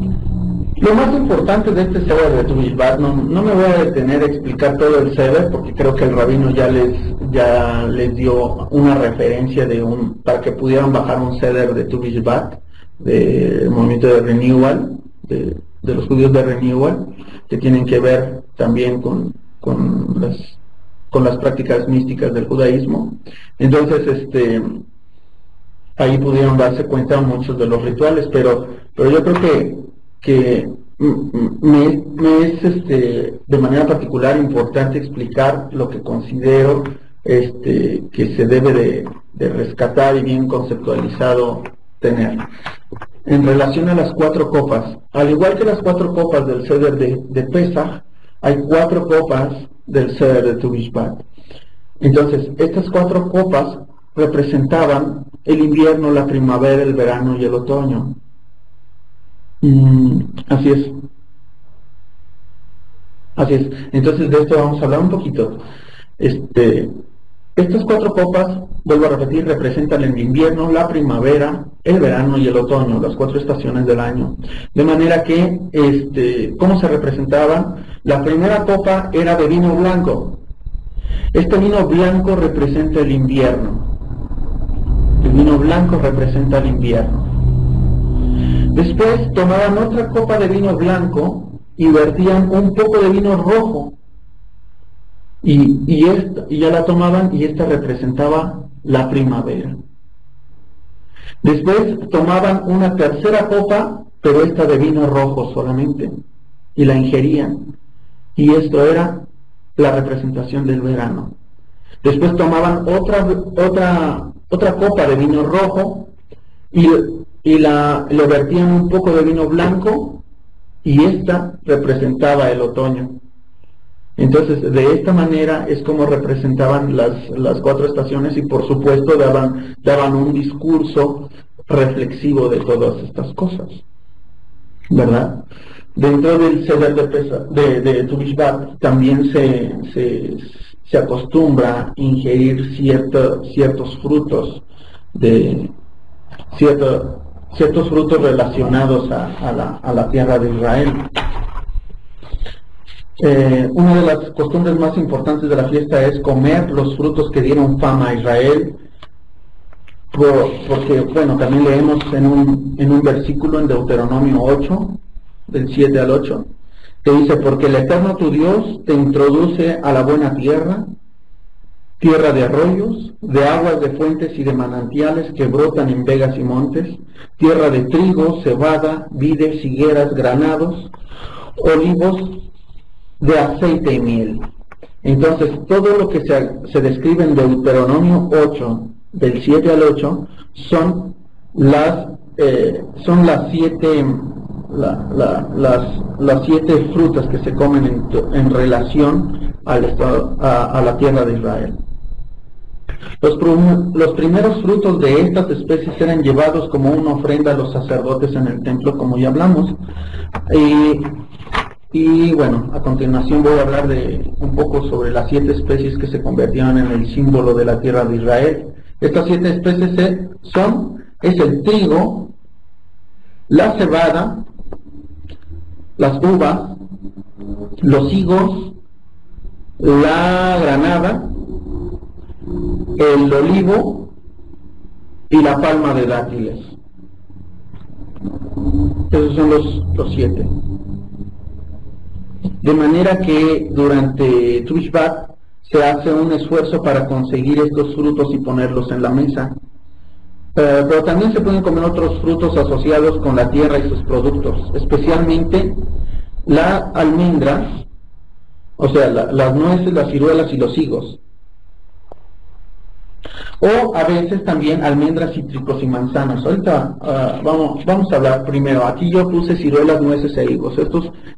lo más importante de este Seder de Tu Bishvat, no me voy a detener a explicar todo el Seder, porque creo que el rabino ya les ya les dio una referencia para que pudieran bajar un ceder de Tu Bishvat, del movimiento de Renewal, de los judíos de Renewal, que tienen que ver también con las prácticas místicas del judaísmo. Entonces, ahí pudieron darse cuenta muchos de los rituales, pero yo creo que me es de manera particular importante explicar lo que considero que se debe de rescatar y bien conceptualizado tener. En relación a las 4 copas, al igual que las 4 copas del Seder de Pesach, hay 4 copas del Seder de Tu Bishvat. Entonces, estas 4 copas representaban el invierno, la primavera, el verano y el otoño. Así es. Entonces, de esto vamos a hablar un poquito. Estas 4 copas, vuelvo a repetir, representan el invierno, la primavera, el verano y el otoño, las 4 estaciones del año. De manera que, ¿cómo se representaban? La primera copa era de vino blanco. Este vino blanco representa el invierno. El vino blanco representa el invierno. Después tomaban otra copa de vino blanco y vertían un poco de vino rojo. Y ya la tomaban y esta representaba la primavera. Después tomaban una tercera copa, pero esta de vino rojo solamente, y la ingerían. Y esto era la representación del verano. Después tomaban otra copa de vino rojo y le vertían un poco de vino blanco y esta representaba el otoño. Entonces, de esta manera es como representaban las 4 estaciones y por supuesto daban un discurso reflexivo de todas estas cosas, ¿verdad? Dentro del Seder de Tu Bishvat también se acostumbra a ingerir ciertos frutos ciertos frutos relacionados a la tierra de Israel. Una de las costumbres más importantes de la fiesta es comer los frutos que dieron fama a Israel, porque, bueno, también leemos en un versículo en Deuteronomio 8, del 7 al 8, que dice: porque el Eterno tu Dios te introduce a la buena tierra, tierra de arroyos, de aguas de fuentes y de manantiales que brotan en vegas y montes, tierra de trigo, cebada, vides, higueras, granados, olivos, de aceite y miel. Entonces, todo lo que se describe en Deuteronomio 8, del 7 al 8, son las 7 frutas que se comen en relación a la tierra de Israel. Los primeros frutos de estas especies eran llevados como una ofrenda a los sacerdotes en el templo, como ya hablamos. Y bueno, a continuación voy a hablar un poco sobre las 7 especies que se convirtieron en el símbolo de la tierra de Israel. Estas 7 especies es el trigo, la cebada, las uvas, los higos, la granada, el olivo y la palma de dátiles. Esos son los 7. De manera que durante Tu Bishvat se hace un esfuerzo para conseguir estos frutos y ponerlos en la mesa. Pero también se pueden comer otros frutos asociados con la tierra y sus productos, especialmente la almendra, o sea, las nueces, las ciruelas y los higos. O a veces también almendras, cítricos y manzanas. Ahorita vamos a hablar primero. Aquí yo puse ciruelas, nueces e higos.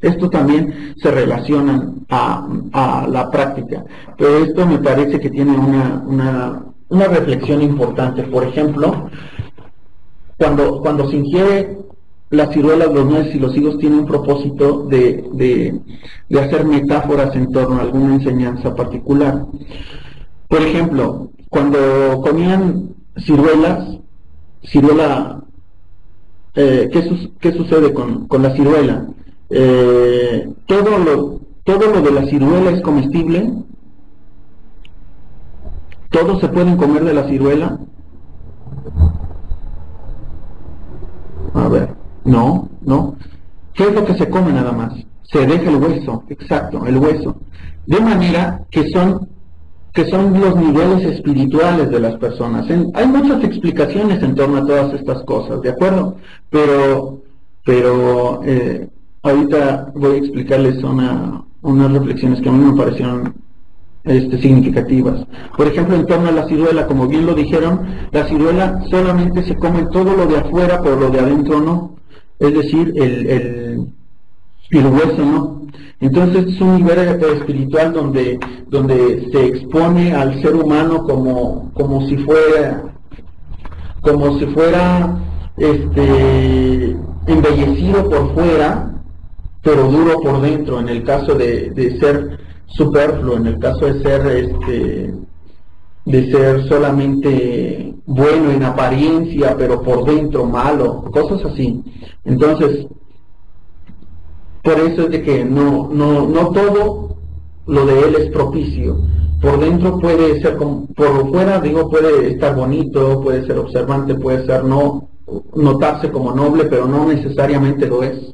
Estos también se relacionan a la práctica. Pero esto me parece que tiene una reflexión importante. Por ejemplo, cuando se ingiere las ciruelas, los nueces y los higos, tiene un propósito de hacer metáforas en torno a alguna enseñanza particular. Por ejemplo, cuando comían ciruela, ¿qué sucede con la ciruela? Todo lo de la ciruela es comestible. ¿Todos se pueden comer de la ciruela? A ver, no. ¿Qué es lo que se come nada más? Se deja el hueso, exacto, el hueso. De manera que son los niveles espirituales de las personas. Hay muchas explicaciones en torno a todas estas cosas, ¿de acuerdo? Pero ahorita voy a explicarles unas reflexiones que a mí me parecieron significativas. Por ejemplo, en torno a la ciruela, como bien lo dijeron, la ciruela solamente se come todo lo de afuera, pero lo de adentro no. Es decir, el hueso no. Entonces es un nivel espiritual donde se expone al ser humano como si fuera embellecido por fuera, pero duro por dentro, en el caso de ser superfluo, en el caso de ser solamente bueno en apariencia, pero por dentro malo, cosas así. Entonces, por eso es de que no todo lo de él es propicio. Por dentro puede ser, por fuera digo, puede estar bonito, puede ser observante, puede ser notarse como noble, pero no necesariamente lo es,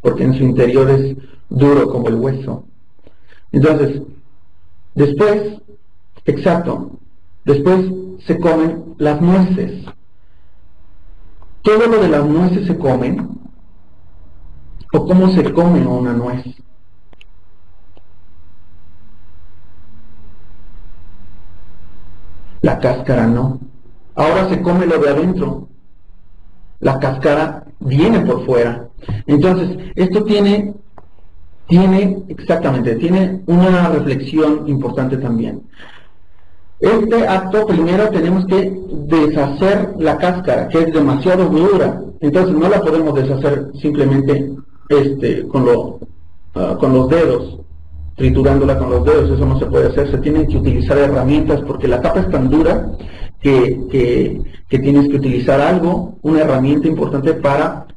porque en su interior es duro como el hueso. Entonces, después se comen las nueces. Todo lo de las nueces se comen. ¿O cómo se come una nuez? La cáscara no. Ahora se come lo de adentro. La cáscara viene por fuera. Entonces, esto tiene una reflexión importante también. Este acto primero tenemos que deshacer la cáscara, que es demasiado dura. Entonces no la podemos deshacer simplemente con los dedos, triturándola con los dedos. Eso no se puede hacer. Se tienen que utilizar herramientas, porque la capa es tan dura que tienes que utilizar una herramienta importante para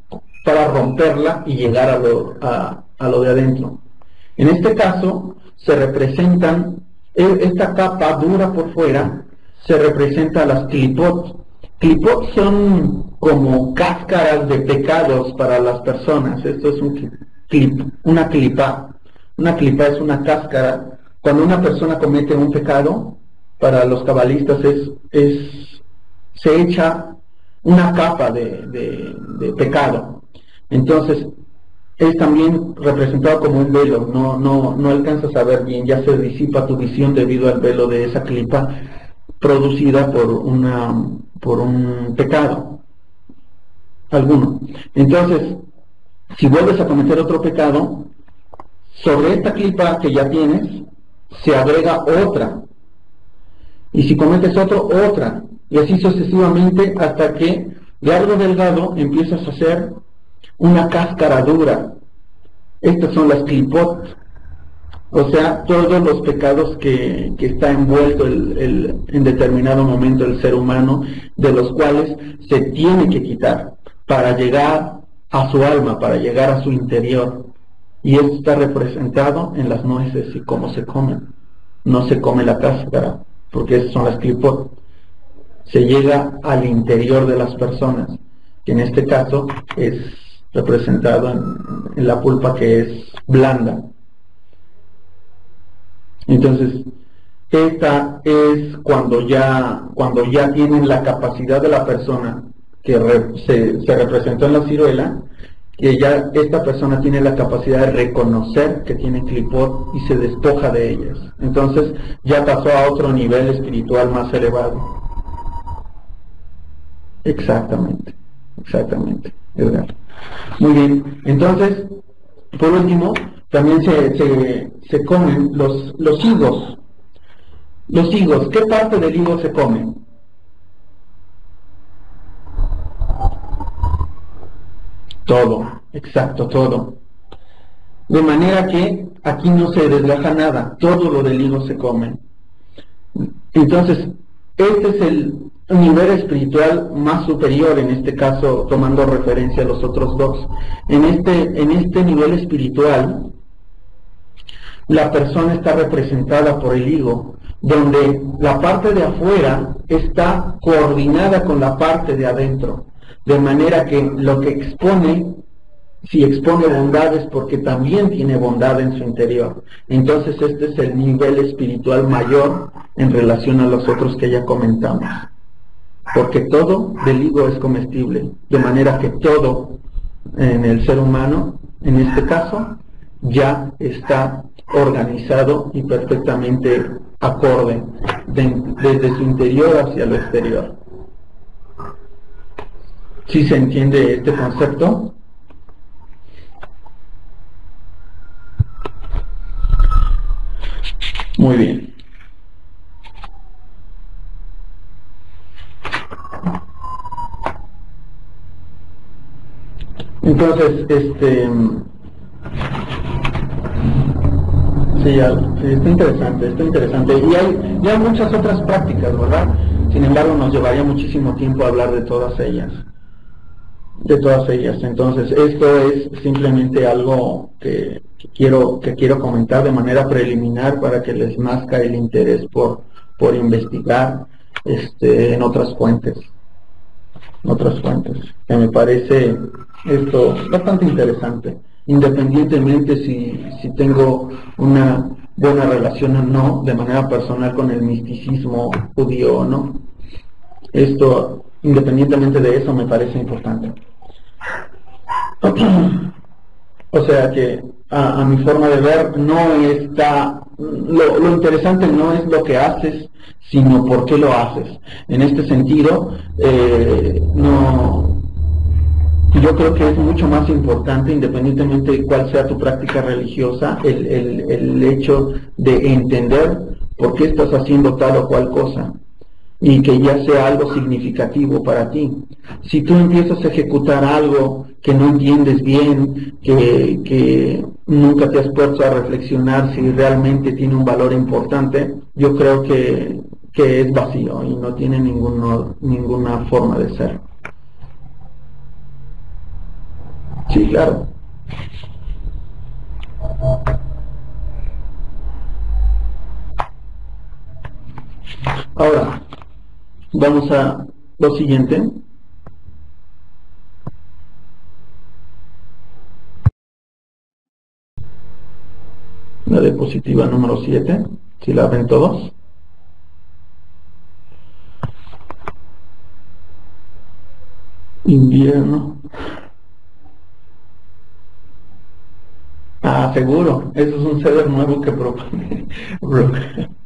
romperla y llegar a lo de adentro. En este caso se representan, esta capa dura por fuera se representa a las clipot. Clipot son como cáscaras de pecados para las personas. Esto es una clipa. Una clipa es una cáscara. Cuando una persona comete un pecado, para los cabalistas se echa una capa de pecado. Entonces es también representado como un velo. No alcanzas a ver bien, ya se disipa tu visión debido al velo de esa clipa producida por un pecado alguno. Entonces, si vuelves a cometer otro pecado, sobre esta clipa que ya tienes se agrega otra, y si cometes otra, y así sucesivamente, hasta que de algo delgado empiezas a hacer una cáscara dura. Estas son las clipot, o sea, todos los pecados que está envuelto en determinado momento el ser humano, de los cuales se tiene que quitar para llegar a su alma, para llegar a su interior. Y esto está representado en las nueces y cómo se comen. No se come la cáscara, porque esas son las clipot. Se llega al interior de las personas, que en este caso es representado en la pulpa, que es blanda. Entonces, esta es cuando ya tienen la capacidad de la persona, que se representó en la ciruela, que ya esta persona tiene la capacidad de reconocer que tiene clipot y se despoja de ellas. Entonces ya pasó a otro nivel espiritual más elevado. Exactamente, Edgar. Muy bien. Entonces, por último, también se comen los higos. Los higos, ¿qué parte del higo se come? Todo, exacto, todo. De manera que aquí no se desgaja nada, todo lo del higo se come. Entonces, este es el nivel espiritual más superior, en este caso tomando referencia a los otros dos. En este nivel espiritual, la persona está representada por el higo, donde la parte de afuera está coordinada con la parte de adentro, de manera que lo que expone, si expone bondad es porque también tiene bondad en su interior. Entonces este es el nivel espiritual mayor en relación a los otros que ya comentamos, porque todo del higo es comestible, de manera que todo en el ser humano, en este caso, ya está organizado y perfectamente acorde desde su interior hacia lo exterior. ¿Sí se entiende este concepto? Muy bien. Entonces, sí, está interesante. Y hay ya muchas otras prácticas, ¿verdad? Sin embargo, nos llevaría muchísimo tiempo hablar de todas ellas. Entonces, esto es simplemente algo que quiero comentar de manera preliminar para que les nazca el interés por investigar en otras fuentes, que me parece esto bastante interesante, independientemente si tengo una buena relación o no de manera personal con el misticismo judío o no. Esto, independientemente de eso, me parece importante. O sea que a mi forma de ver no está, lo interesante no es lo que haces, sino por qué lo haces. En este sentido, yo creo que es mucho más importante, independientemente de cuál sea tu práctica religiosa, el hecho de entender por qué estás haciendo tal o cual cosa, y que ya sea algo significativo para ti. Si tú empiezas a ejecutar algo que no entiendes bien, que nunca te has puesto a reflexionar si realmente tiene un valor importante, yo creo que es vacío y no tiene ninguna forma de ser. Sí, claro. Ahora, vamos a lo siguiente. La diapositiva número 7, si la ven todos. Invierno. Ah, seguro, eso es un ceder nuevo que propone,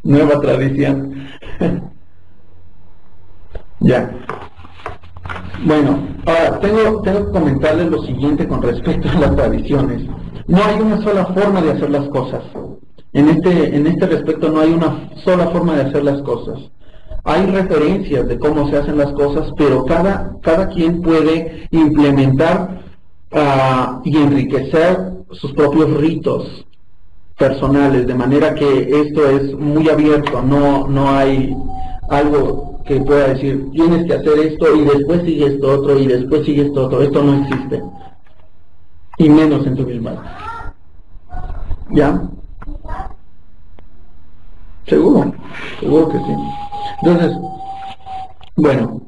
nueva tradición. Ya. Bueno, ahora tengo que comentarles lo siguiente con respecto a las tradiciones. No hay una sola forma de hacer las cosas. En este respecto no hay una sola forma de hacer las cosas. Hay referencias de cómo se hacen las cosas, pero cada quien puede implementar y enriquecer sus propios ritos personales, de manera que esto es muy abierto, no hay algo que pueda decir, tienes que hacer esto y después sigue esto otro y después sigue esto otro. Esto no existe, y menos en tu misma. ¿Ya? Seguro que sí. Entonces, bueno,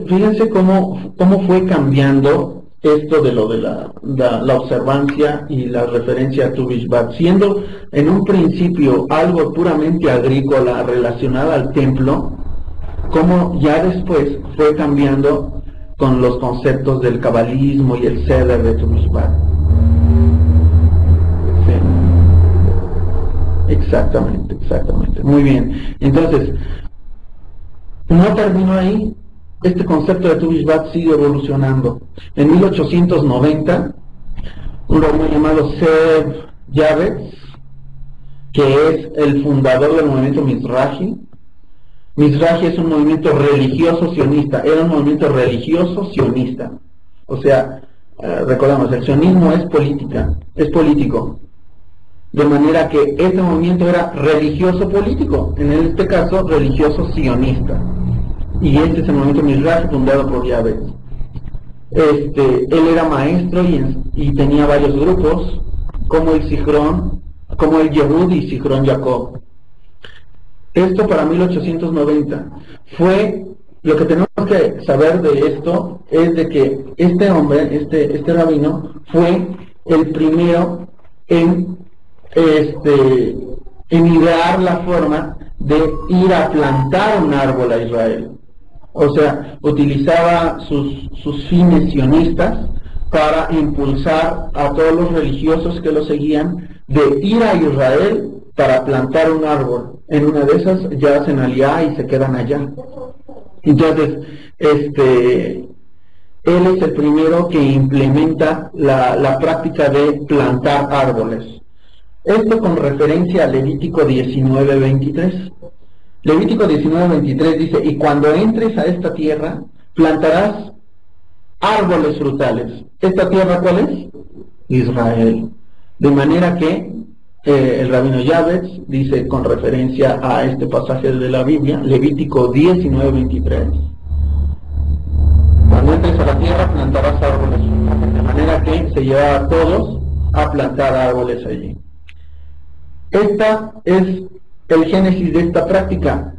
fíjense cómo fue cambiando esto de lo de la observancia y la referencia a Tu Bishvat, siendo en un principio algo puramente agrícola relacionada al templo, como ya después fue cambiando con los conceptos del cabalismo y el ceder de Tu Bishvat. Sí. Exactamente. Muy bien. Entonces, no terminó ahí. Este concepto de Tu Bishvat sigue evolucionando. En 1890, un rabino llamado Zev Yavetz, que es el fundador del movimiento Mizrahi. Mizrahi es un movimiento religioso sionista, era un movimiento religioso sionista. O sea, recordamos, el sionismo es político. De manera que este movimiento era religioso político, en este caso religioso sionista. Y este es el movimiento Mizrahi fundado por Yavetz. Él era maestro y tenía varios grupos, como el Sigrón, como el Yehud y Zichron Jacob. Esto para 1890 fue, lo que tenemos que saber de esto es de que este hombre, este rabino, fue el primero en idear la forma de ir a plantar un árbol a Israel. O sea, utilizaba sus fines sionistas para impulsar a todos los religiosos que lo seguían de ir a Israel para plantar un árbol. En una de esas ya hacen aliyá y se quedan allá. Entonces, él es el primero que implementa la práctica de plantar árboles. Esto con referencia a Levítico 19:23. Levítico 19:23 dice, y cuando entres a esta tierra, plantarás árboles frutales. ¿Esta tierra cuál es? Israel. De manera que el rabino Yavetz dice con referencia a este pasaje de la Biblia, Levítico 19:23, cuando entres a la tierra plantarás árboles frutales. De manera que se lleva a todos a plantar árboles allí. Esta es el génesis de esta práctica.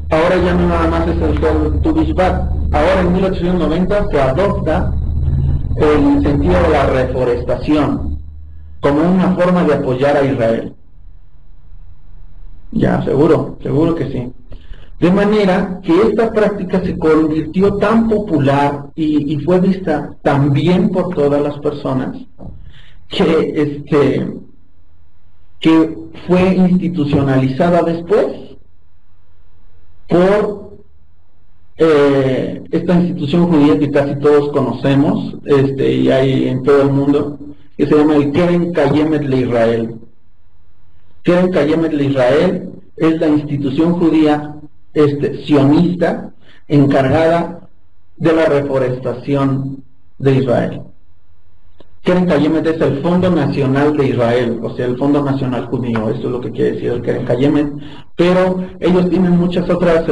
Ahora ya no nada más es el Tu Bishvat. Ahora en 1890 se adopta el sentido de la reforestación como una forma de apoyar a Israel. Ya, seguro que sí. De manera que esta práctica se convirtió tan popular y fue vista tan bien por todas las personas que fue institucionalizada después por esta institución judía que casi todos conocemos, y hay en todo el mundo, que se llama el Keren Kayemet LeIsrael. Keren Kayemet LeIsrael es la institución judía sionista encargada de la reforestación de Israel. Keren Kayemet es el Fondo Nacional de Israel, o sea, el Fondo Nacional Judío, eso es lo que quiere decir el Keren Kayemet, pero ellos tienen muchas otras,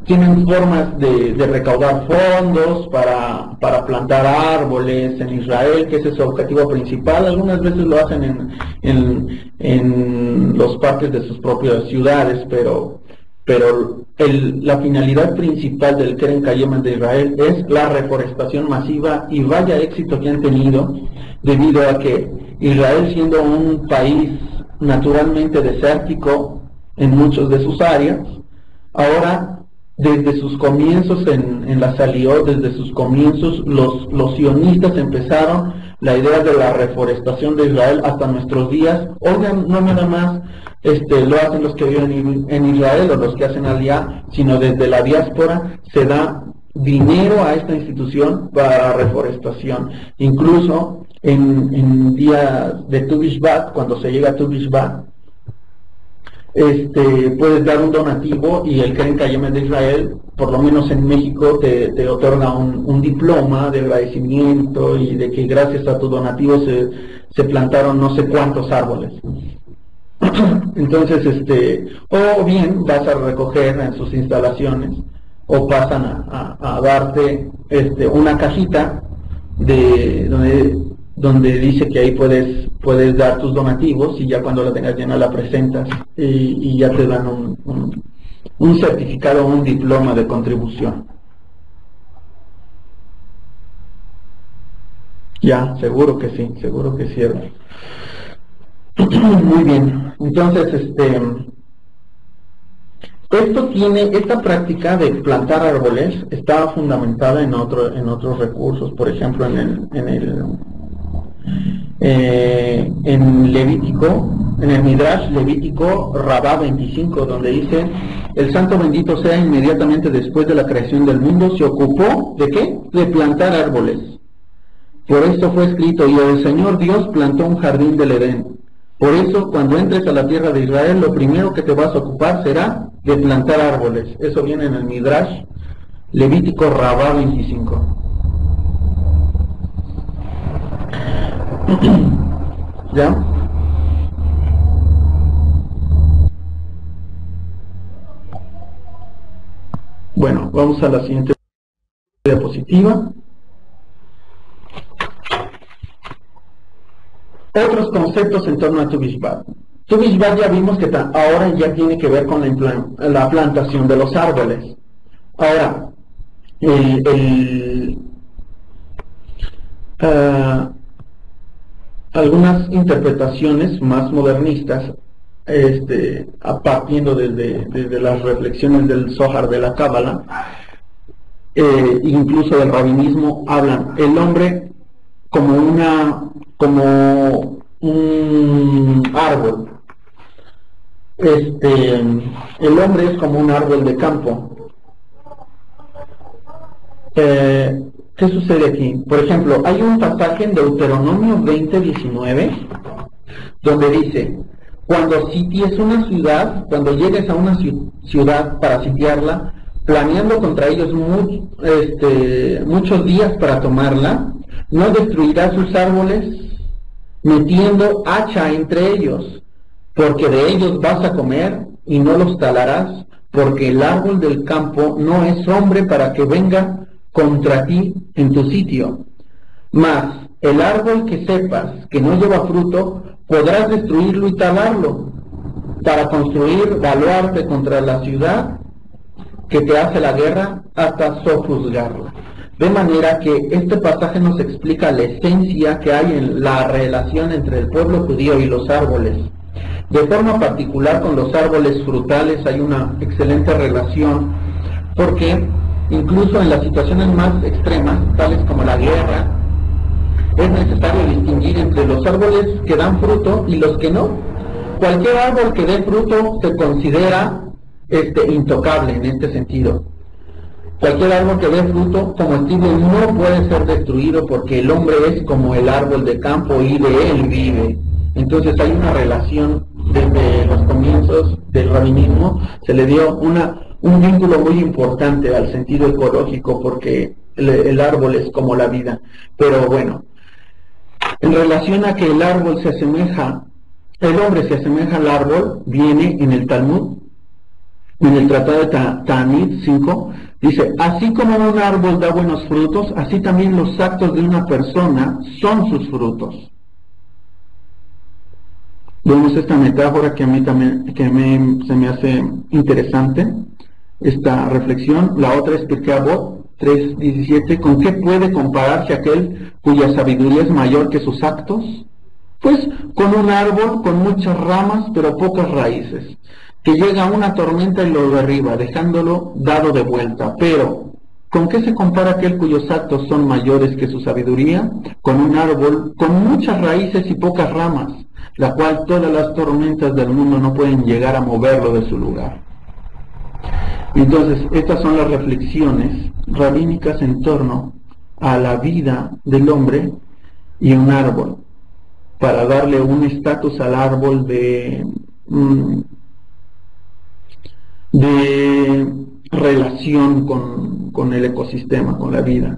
tienen formas de recaudar fondos para plantar árboles en Israel, que ese es su objetivo principal. Algunas veces lo hacen en los parques de sus propias ciudades, pero la finalidad principal del Keren Kayemet de Israel es la reforestación masiva, y vaya éxito que han tenido, debido a que Israel, siendo un país naturalmente desértico en muchas de sus áreas, ahora desde sus comienzos en la Saliot, desde sus comienzos los sionistas empezaron la idea de la reforestación de Israel hasta nuestros días. Oigan, no nada más lo hacen los que viven en Israel o los que hacen aliyá, sino desde la diáspora se da dinero a esta institución para reforestación. Incluso en días de Tu Bishvat, cuando se llega a Tu Bishvat, puedes dar un donativo y el Keren Kayemet de Israel, por lo menos en México, te otorga un diploma de agradecimiento y de que gracias a tu donativo se plantaron no sé cuántos árboles. Entonces, o bien vas a recoger en sus instalaciones, o pasan a darte una cajita donde dice que ahí puedes dar tus donativos, y ya cuando la tengas llena la presentas y ya te dan un certificado o un diploma de contribución. Ya, seguro que sí, hermano. Muy bien, entonces esta práctica de plantar árboles está fundamentada en otros recursos. Por ejemplo, en Levítico, en el Midrash Levítico Rabá 25, donde dice: el santo bendito sea, inmediatamente después de la creación del mundo se ocupó ¿de qué? De plantar árboles. Por esto fue escrito: y el Señor Dios plantó un jardín del Edén. Por eso, cuando entres a la tierra de Israel, lo primero que te vas a ocupar será de plantar árboles. Eso viene en el Midrash Levítico Rabá 25. ¿Ya? Bueno, vamos a la siguiente diapositiva. Otros conceptos en torno a Tu Bishvat. Tu Bishvat ya vimos que ahora ya tiene que ver con la plantación de los árboles. Ahora, algunas interpretaciones más modernistas, partiendo desde las reflexiones del Zohar de la Cábala, incluso del rabinismo, hablan el hombre como un árbol. El hombre es como un árbol de campo. ¿Qué sucede aquí? Por ejemplo, hay un pasaje en Deuteronomio 20:19 donde dice: cuando sities una ciudad, cuando llegues a una ciudad para sitiarla, planeando contra ellos muchos días para tomarla, no destruirás sus árboles metiendo hacha entre ellos, porque de ellos vas a comer y no los talarás, porque el árbol del campo no es hombre para que venga contra ti en tu sitio. Mas el árbol que sepas que no lleva fruto, podrás destruirlo y talarlo, para construir baluarte contra la ciudad que te hace la guerra hasta sojuzgarla. De manera que este pasaje nos explica la esencia que hay en la relación entre el pueblo judío y los árboles. De forma particular con los árboles frutales hay una excelente relación, porque incluso en las situaciones más extremas, tales como la guerra, es necesario distinguir entre los árboles que dan fruto y los que no. Cualquier árbol que dé fruto se considera intocable en este sentido. Cualquier árbol que dé fruto comestible no puede ser destruido, porque el hombre es como el árbol de campo y de él vive. Entonces hay una relación desde los comienzos del rabinismo, se le dio un vínculo muy importante al sentido ecológico, porque el árbol es como la vida. Pero bueno, en relación a que el árbol se asemeja, el hombre se asemeja al árbol, viene en el Talmud, en el Tratado de Ta'anit 5, dice: así como un árbol da buenos frutos, así también los actos de una persona son sus frutos. Vemos esta metáfora que a mí también se me hace interesante, esta reflexión. La otra es Pirkei Avot 3:17: ¿con qué puede compararse aquel cuya sabiduría es mayor que sus actos? Pues con un árbol con muchas ramas pero pocas raíces, que llega a una tormenta y lo derriba, dejándolo dado de vuelta. Pero ¿con qué se compara aquel cuyos actos son mayores que su sabiduría? Con un árbol con muchas raíces y pocas ramas, la cual todas las tormentas del mundo no pueden llegar a moverlo de su lugar. Entonces, estas son las reflexiones rabínicas en torno a la vida del hombre y un árbol, para darle un estatus al árbol de relación con el ecosistema, con la vida.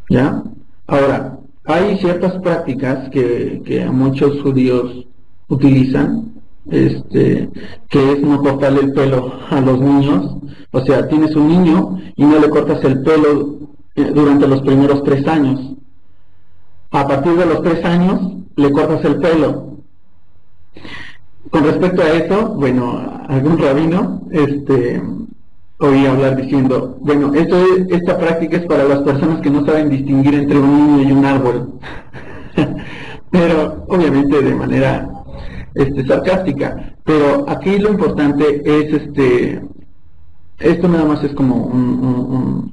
¿Ya? Ahora, hay ciertas prácticas que muchos judíos utilizan, que es no cortarle el pelo a los niños. O sea, tienes un niño y no le cortas el pelo durante los primeros 3 años. A partir de los 3 años le cortas el pelo. Con respecto a eso, bueno, algún rabino oí hablar diciendo: bueno, esta práctica es para las personas que no saben distinguir entre un niño y un árbol. Pero obviamente de manera sarcástica. Pero aquí lo importante es esto nada más es como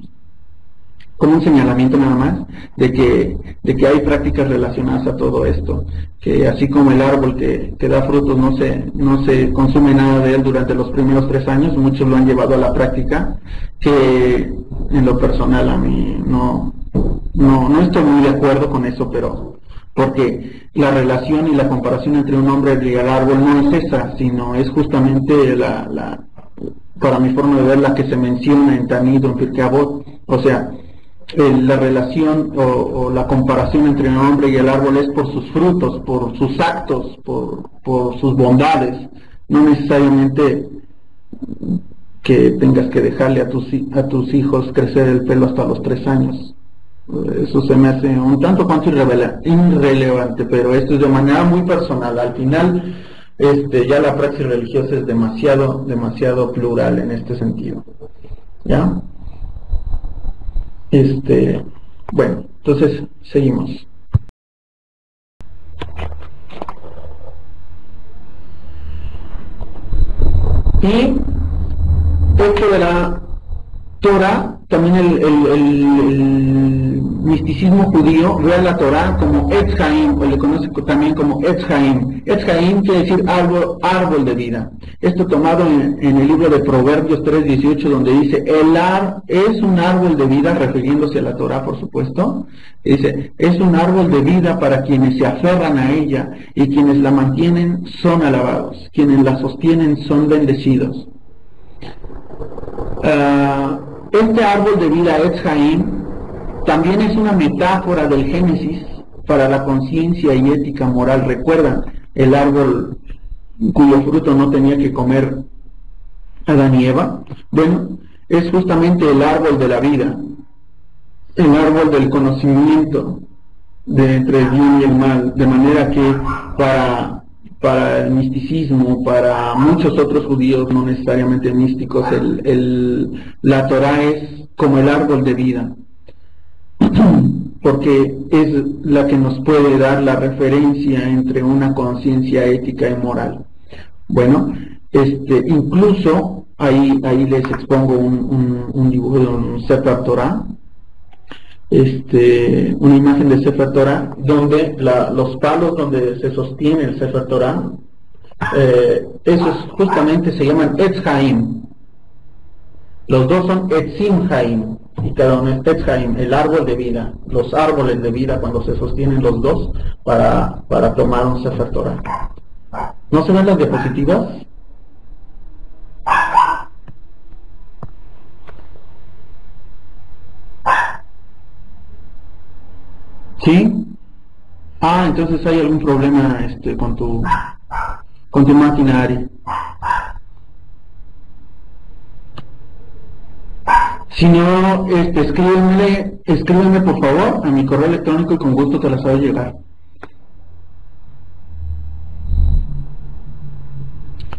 como un señalamiento nada más de que hay prácticas relacionadas a todo esto, que así como el árbol que da frutos no se consume nada de él durante los primeros 3 años, muchos lo han llevado a la práctica, que en lo personal a mí no estoy muy de acuerdo con eso, pero porque la relación y la comparación entre un hombre y el árbol no es esa, sino es justamente para mi forma de ver, la que se menciona en Tanit o en Pirkei Avot. O sea, la relación o la comparación entre el hombre y el árbol es por sus frutos, por sus actos, por sus bondades, no necesariamente que tengas que dejarle a tus hijos crecer el pelo hasta los 3 años. Eso se me hace un tanto cuanto irrelevante, pero esto es de manera muy personal. Al final, ya la praxis religiosa es demasiado plural en este sentido. ¿Ya? Bueno, entonces seguimos. Y esto de la Torah, también el misticismo judío ve a la Torah como Etz Haim, o le conoce también como Etz Haim. Etz Haim quiere decir árbol de vida. Esto tomado en el libro de Proverbios 3:18, donde dice, es un árbol de vida, refiriéndose a la Torah, por supuesto. Dice, es un árbol de vida para quienes se aferran a ella, y quienes la mantienen son alabados, quienes la sostienen son bendecidos. Este árbol de vida, Etz Haim, también es una metáfora del Génesis para la conciencia y ética moral. ¿Recuerdan el árbol cuyo fruto no tenía que comer Adán y Eva? Bueno, es justamente el árbol de la vida, el árbol del conocimiento entre el bien y el mal, de manera que para el misticismo, para muchos otros judíos no necesariamente místicos, la Torah es como el árbol de vida, porque es la que nos puede dar la referencia entre una conciencia ética y moral. Bueno, incluso ahí les expongo un dibujo de un Sefer Torah, una imagen de Sefer Torah, donde los palos donde se sostiene el Sefer Torah, esos justamente se llaman Etz Haim. Los dos son Etzim Haim, y cada uno es Etz Haim, el árbol de vida, los árboles de vida cuando se sostienen los dos para tomar un Sefer Torah. ¿No se ven las diapositivas? ¿Sí? Entonces hay algún problema con tu maquinaria. Si no, escríbeme por favor a mi correo electrónico y con gusto te las hago llegar.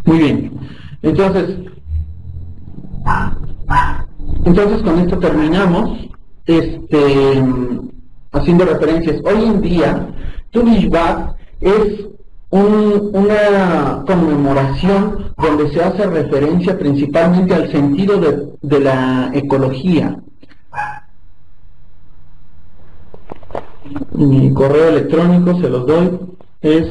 Muy bien. Entonces con esto terminamos. Haciendo referencias, hoy en día Tu Bishvat es una conmemoración donde se hace referencia principalmente al sentido de la ecología. Mi correo electrónico se los doy, es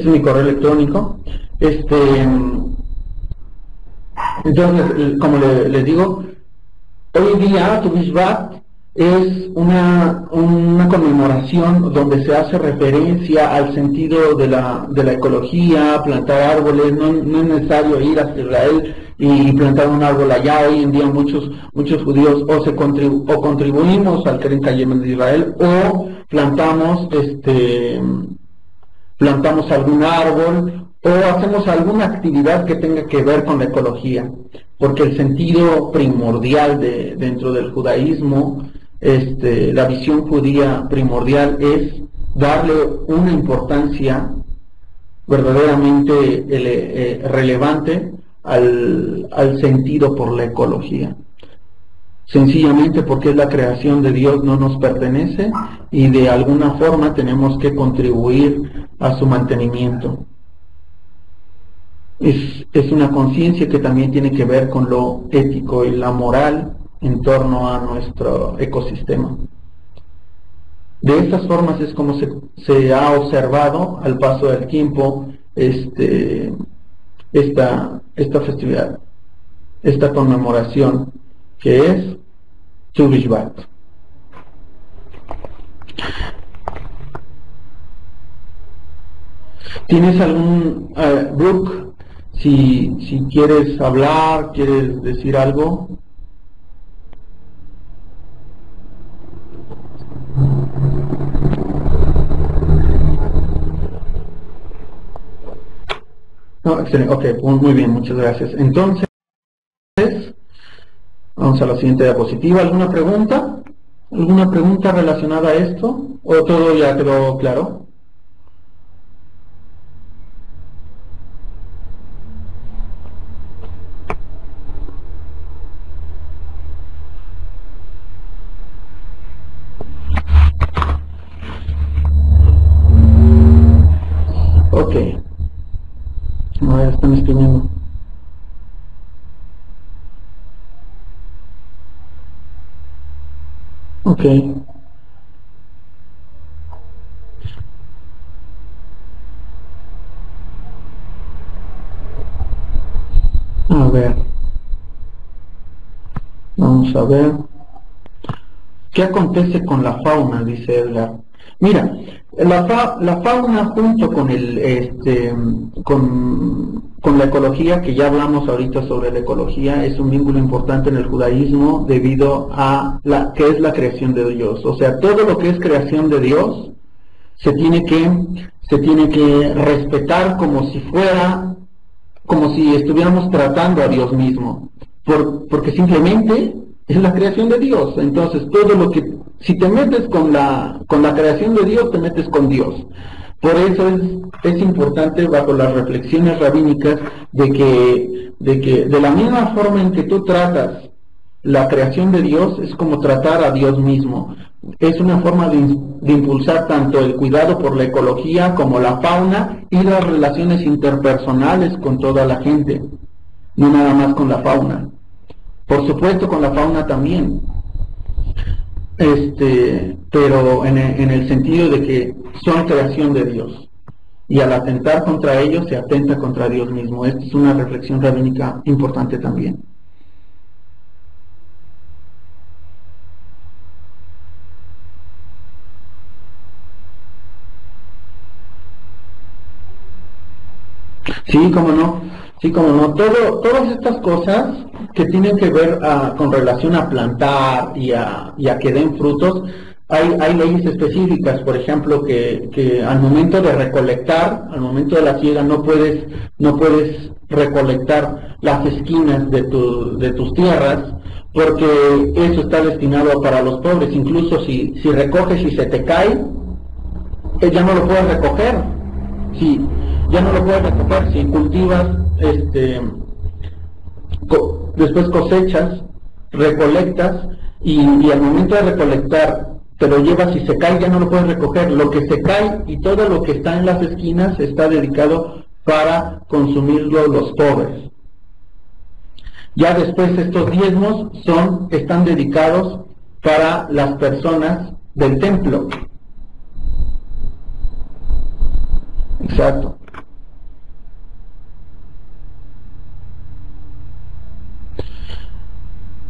mi correo electrónico. Entonces, como les digo, hoy en día Tu Bishvat es una conmemoración donde se hace referencia al sentido de la ecología, plantar árboles. No es necesario ir hasta Israel y plantar un árbol allá. Hoy en día muchos judíos o contribuimos al Keren Kayem de Israel, o plantamos algún árbol, o hacemos alguna actividad que tenga que ver con la ecología, porque el sentido primordial dentro del judaísmo, la visión judía primordial es darle una importancia verdaderamente relevante al sentido por la ecología. Sencillamente porque es la creación de Dios, no nos pertenece, y de alguna forma tenemos que contribuir a su mantenimiento. Es una conciencia que también tiene que ver con lo ético y la moral en torno a nuestro ecosistema. De estas formas es como se ha observado al paso del tiempo esta festividad, esta conmemoración que es Tu Bishvat. ¿Tienes algún Brooke? Si quieres hablar, quieres decir algo. No, excelente. Ok, muy bien, muchas gracias. Entonces, vamos a la siguiente diapositiva. ¿Alguna pregunta? ¿Alguna pregunta relacionada a esto? ¿O todo ya quedó claro? Ok. No, ya están escribiendo. Ok. A ver. Vamos a ver. ¿Qué acontece con la fauna? Dice Edgar. Mira, la fauna junto con con la ecología, que ya hablamos ahorita sobre la ecología, es un vínculo importante en el judaísmo debido a que es la creación de Dios. O sea, todo lo que es creación de Dios se tiene que respetar como si estuviéramos tratando a Dios mismo, porque simplemente es la creación de Dios. Entonces todo lo que, si te metes con la creación de Dios, te metes con Dios. Por eso es importante, bajo las reflexiones rabínicas, de la misma forma en que tú tratas la creación de Dios, es como tratar a Dios mismo. Es una forma de impulsar tanto el cuidado por la ecología como la fauna y las relaciones interpersonales con toda la gente, no nada más con la fauna. Por supuesto con la fauna también, pero en el sentido de que son creación de Dios, y al atentar contra ellos se atenta contra Dios mismo. Esta es una reflexión rabínica importante también. Sí, cómo no, todas estas cosas que tienen que ver con relación a plantar y a que den frutos, hay leyes específicas. Por ejemplo, que al momento de recolectar, al momento de la siega, no puedes recolectar las esquinas de tus tierras, porque eso está destinado para los pobres. Incluso si recoges y se te cae, ya no lo puedes recoger. Sí, ya no lo puedes recoger. Si cultivas, después cosechas, recolectas, y al momento de recolectar te lo llevas y se cae, ya no lo puedes recoger. Lo que se cae y todo lo que está en las esquinas está dedicado para consumirlo los pobres. Ya después estos diezmos están dedicados para las personas del templo. Exacto.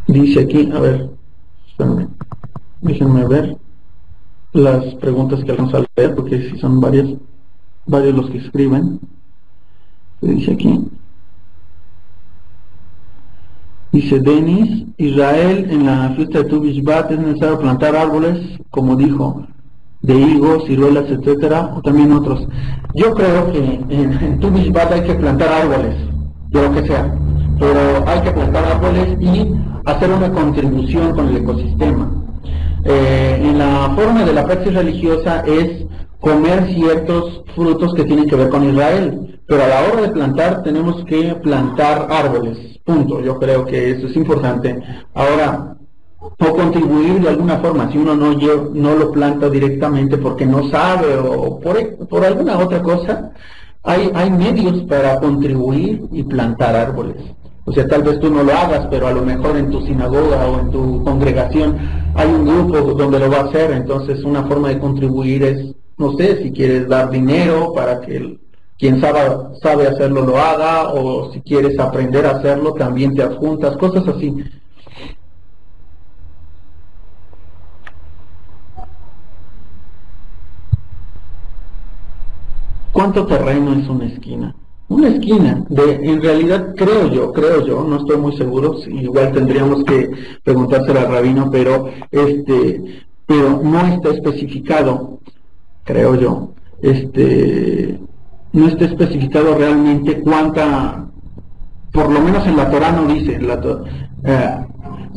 Dice aquí, a ver, déjenme ver las preguntas que vamos a leer, porque si son varios los que escriben. Dice aquí, dice Denis, Israel, en la fiesta de Tu Bishvat es necesario plantar árboles, como dijo, de higos, ciruelas, etcétera, o también otros. Yo creo que en Tu Bishvat hay que plantar árboles, de lo que sea, pero hay que plantar árboles y hacer una contribución con el ecosistema. En la forma de la praxis religiosa es comer ciertos frutos que tienen que ver con Israel, pero a la hora de plantar tenemos que plantar árboles, punto. Yo creo que eso es importante. Ahora, o contribuir de alguna forma, si uno no lo planta directamente porque no sabe o por alguna otra cosa, hay medios para contribuir y plantar árboles. O sea, tal vez tú no lo hagas, pero a lo mejor en tu sinagoga o en tu congregación hay un grupo donde lo va a hacer. Entonces una forma de contribuir es, no sé, si quieres dar dinero para que quien sabe hacerlo lo haga, o si quieres aprender a hacerlo también te adjuntas, cosas así. ¿Cuánto terreno es una esquina? Una esquina, en realidad creo yo, no estoy muy seguro, igual tendríamos que preguntárselo al rabino, pero no está especificado, creo yo, no está especificado realmente cuánta, por lo menos en la Torá no dice,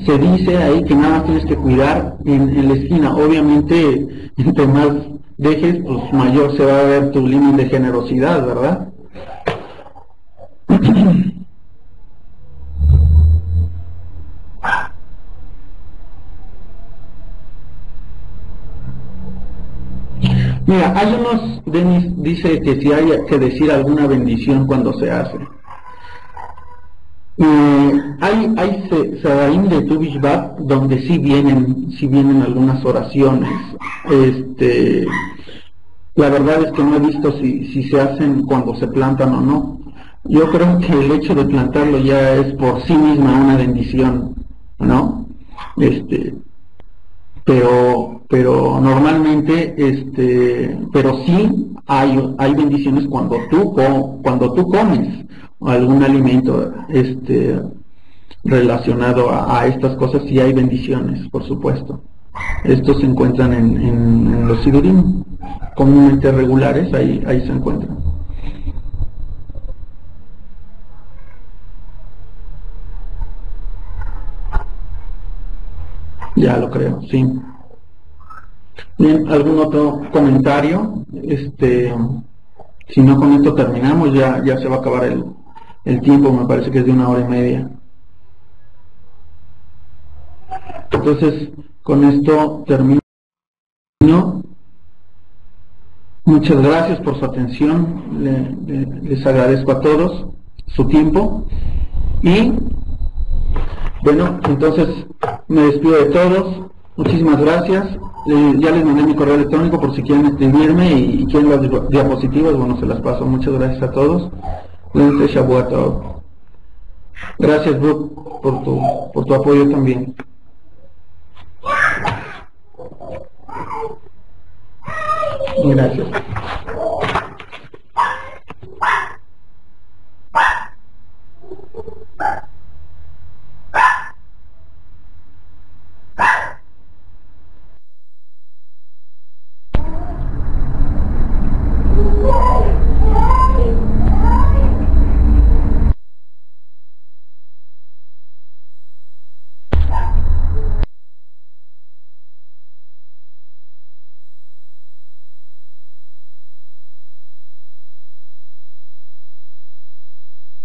se dice ahí que nada más tienes que cuidar en la esquina. Obviamente, entre más dejes, pues mayor se va a ver tu límite de generosidad, ¿verdad? Mira, hay unos, Denis dice que si hay que decir alguna bendición cuando se hace. Hay Sadaim de Tu Bishvat donde sí vienen algunas oraciones. La verdad es que no he visto si se hacen cuando se plantan o no. Yo creo que el hecho de plantarlo ya es por sí misma una bendición, ¿no? Pero normalmente, pero sí hay bendiciones cuando tú comes algún alimento relacionado a estas cosas. Sí hay bendiciones, por supuesto. Estos se encuentran en los sidurim comúnmente regulares, ahí se encuentran. Ya lo creo, sí. Bien, ¿algún otro comentario? Si no, con esto terminamos, ya se va a acabar el tiempo, me parece que es de 1 hora y media. Entonces, con esto termino. Muchas gracias por su atención, les agradezco a todos su tiempo y bueno, entonces me despido de todos, muchísimas gracias, ya les mandé mi correo electrónico por si quieren escribirme y quieren las diapositivas, bueno, se las paso. Muchas gracias a todos. Gracias, Brooke, por tu apoyo también. Gracias.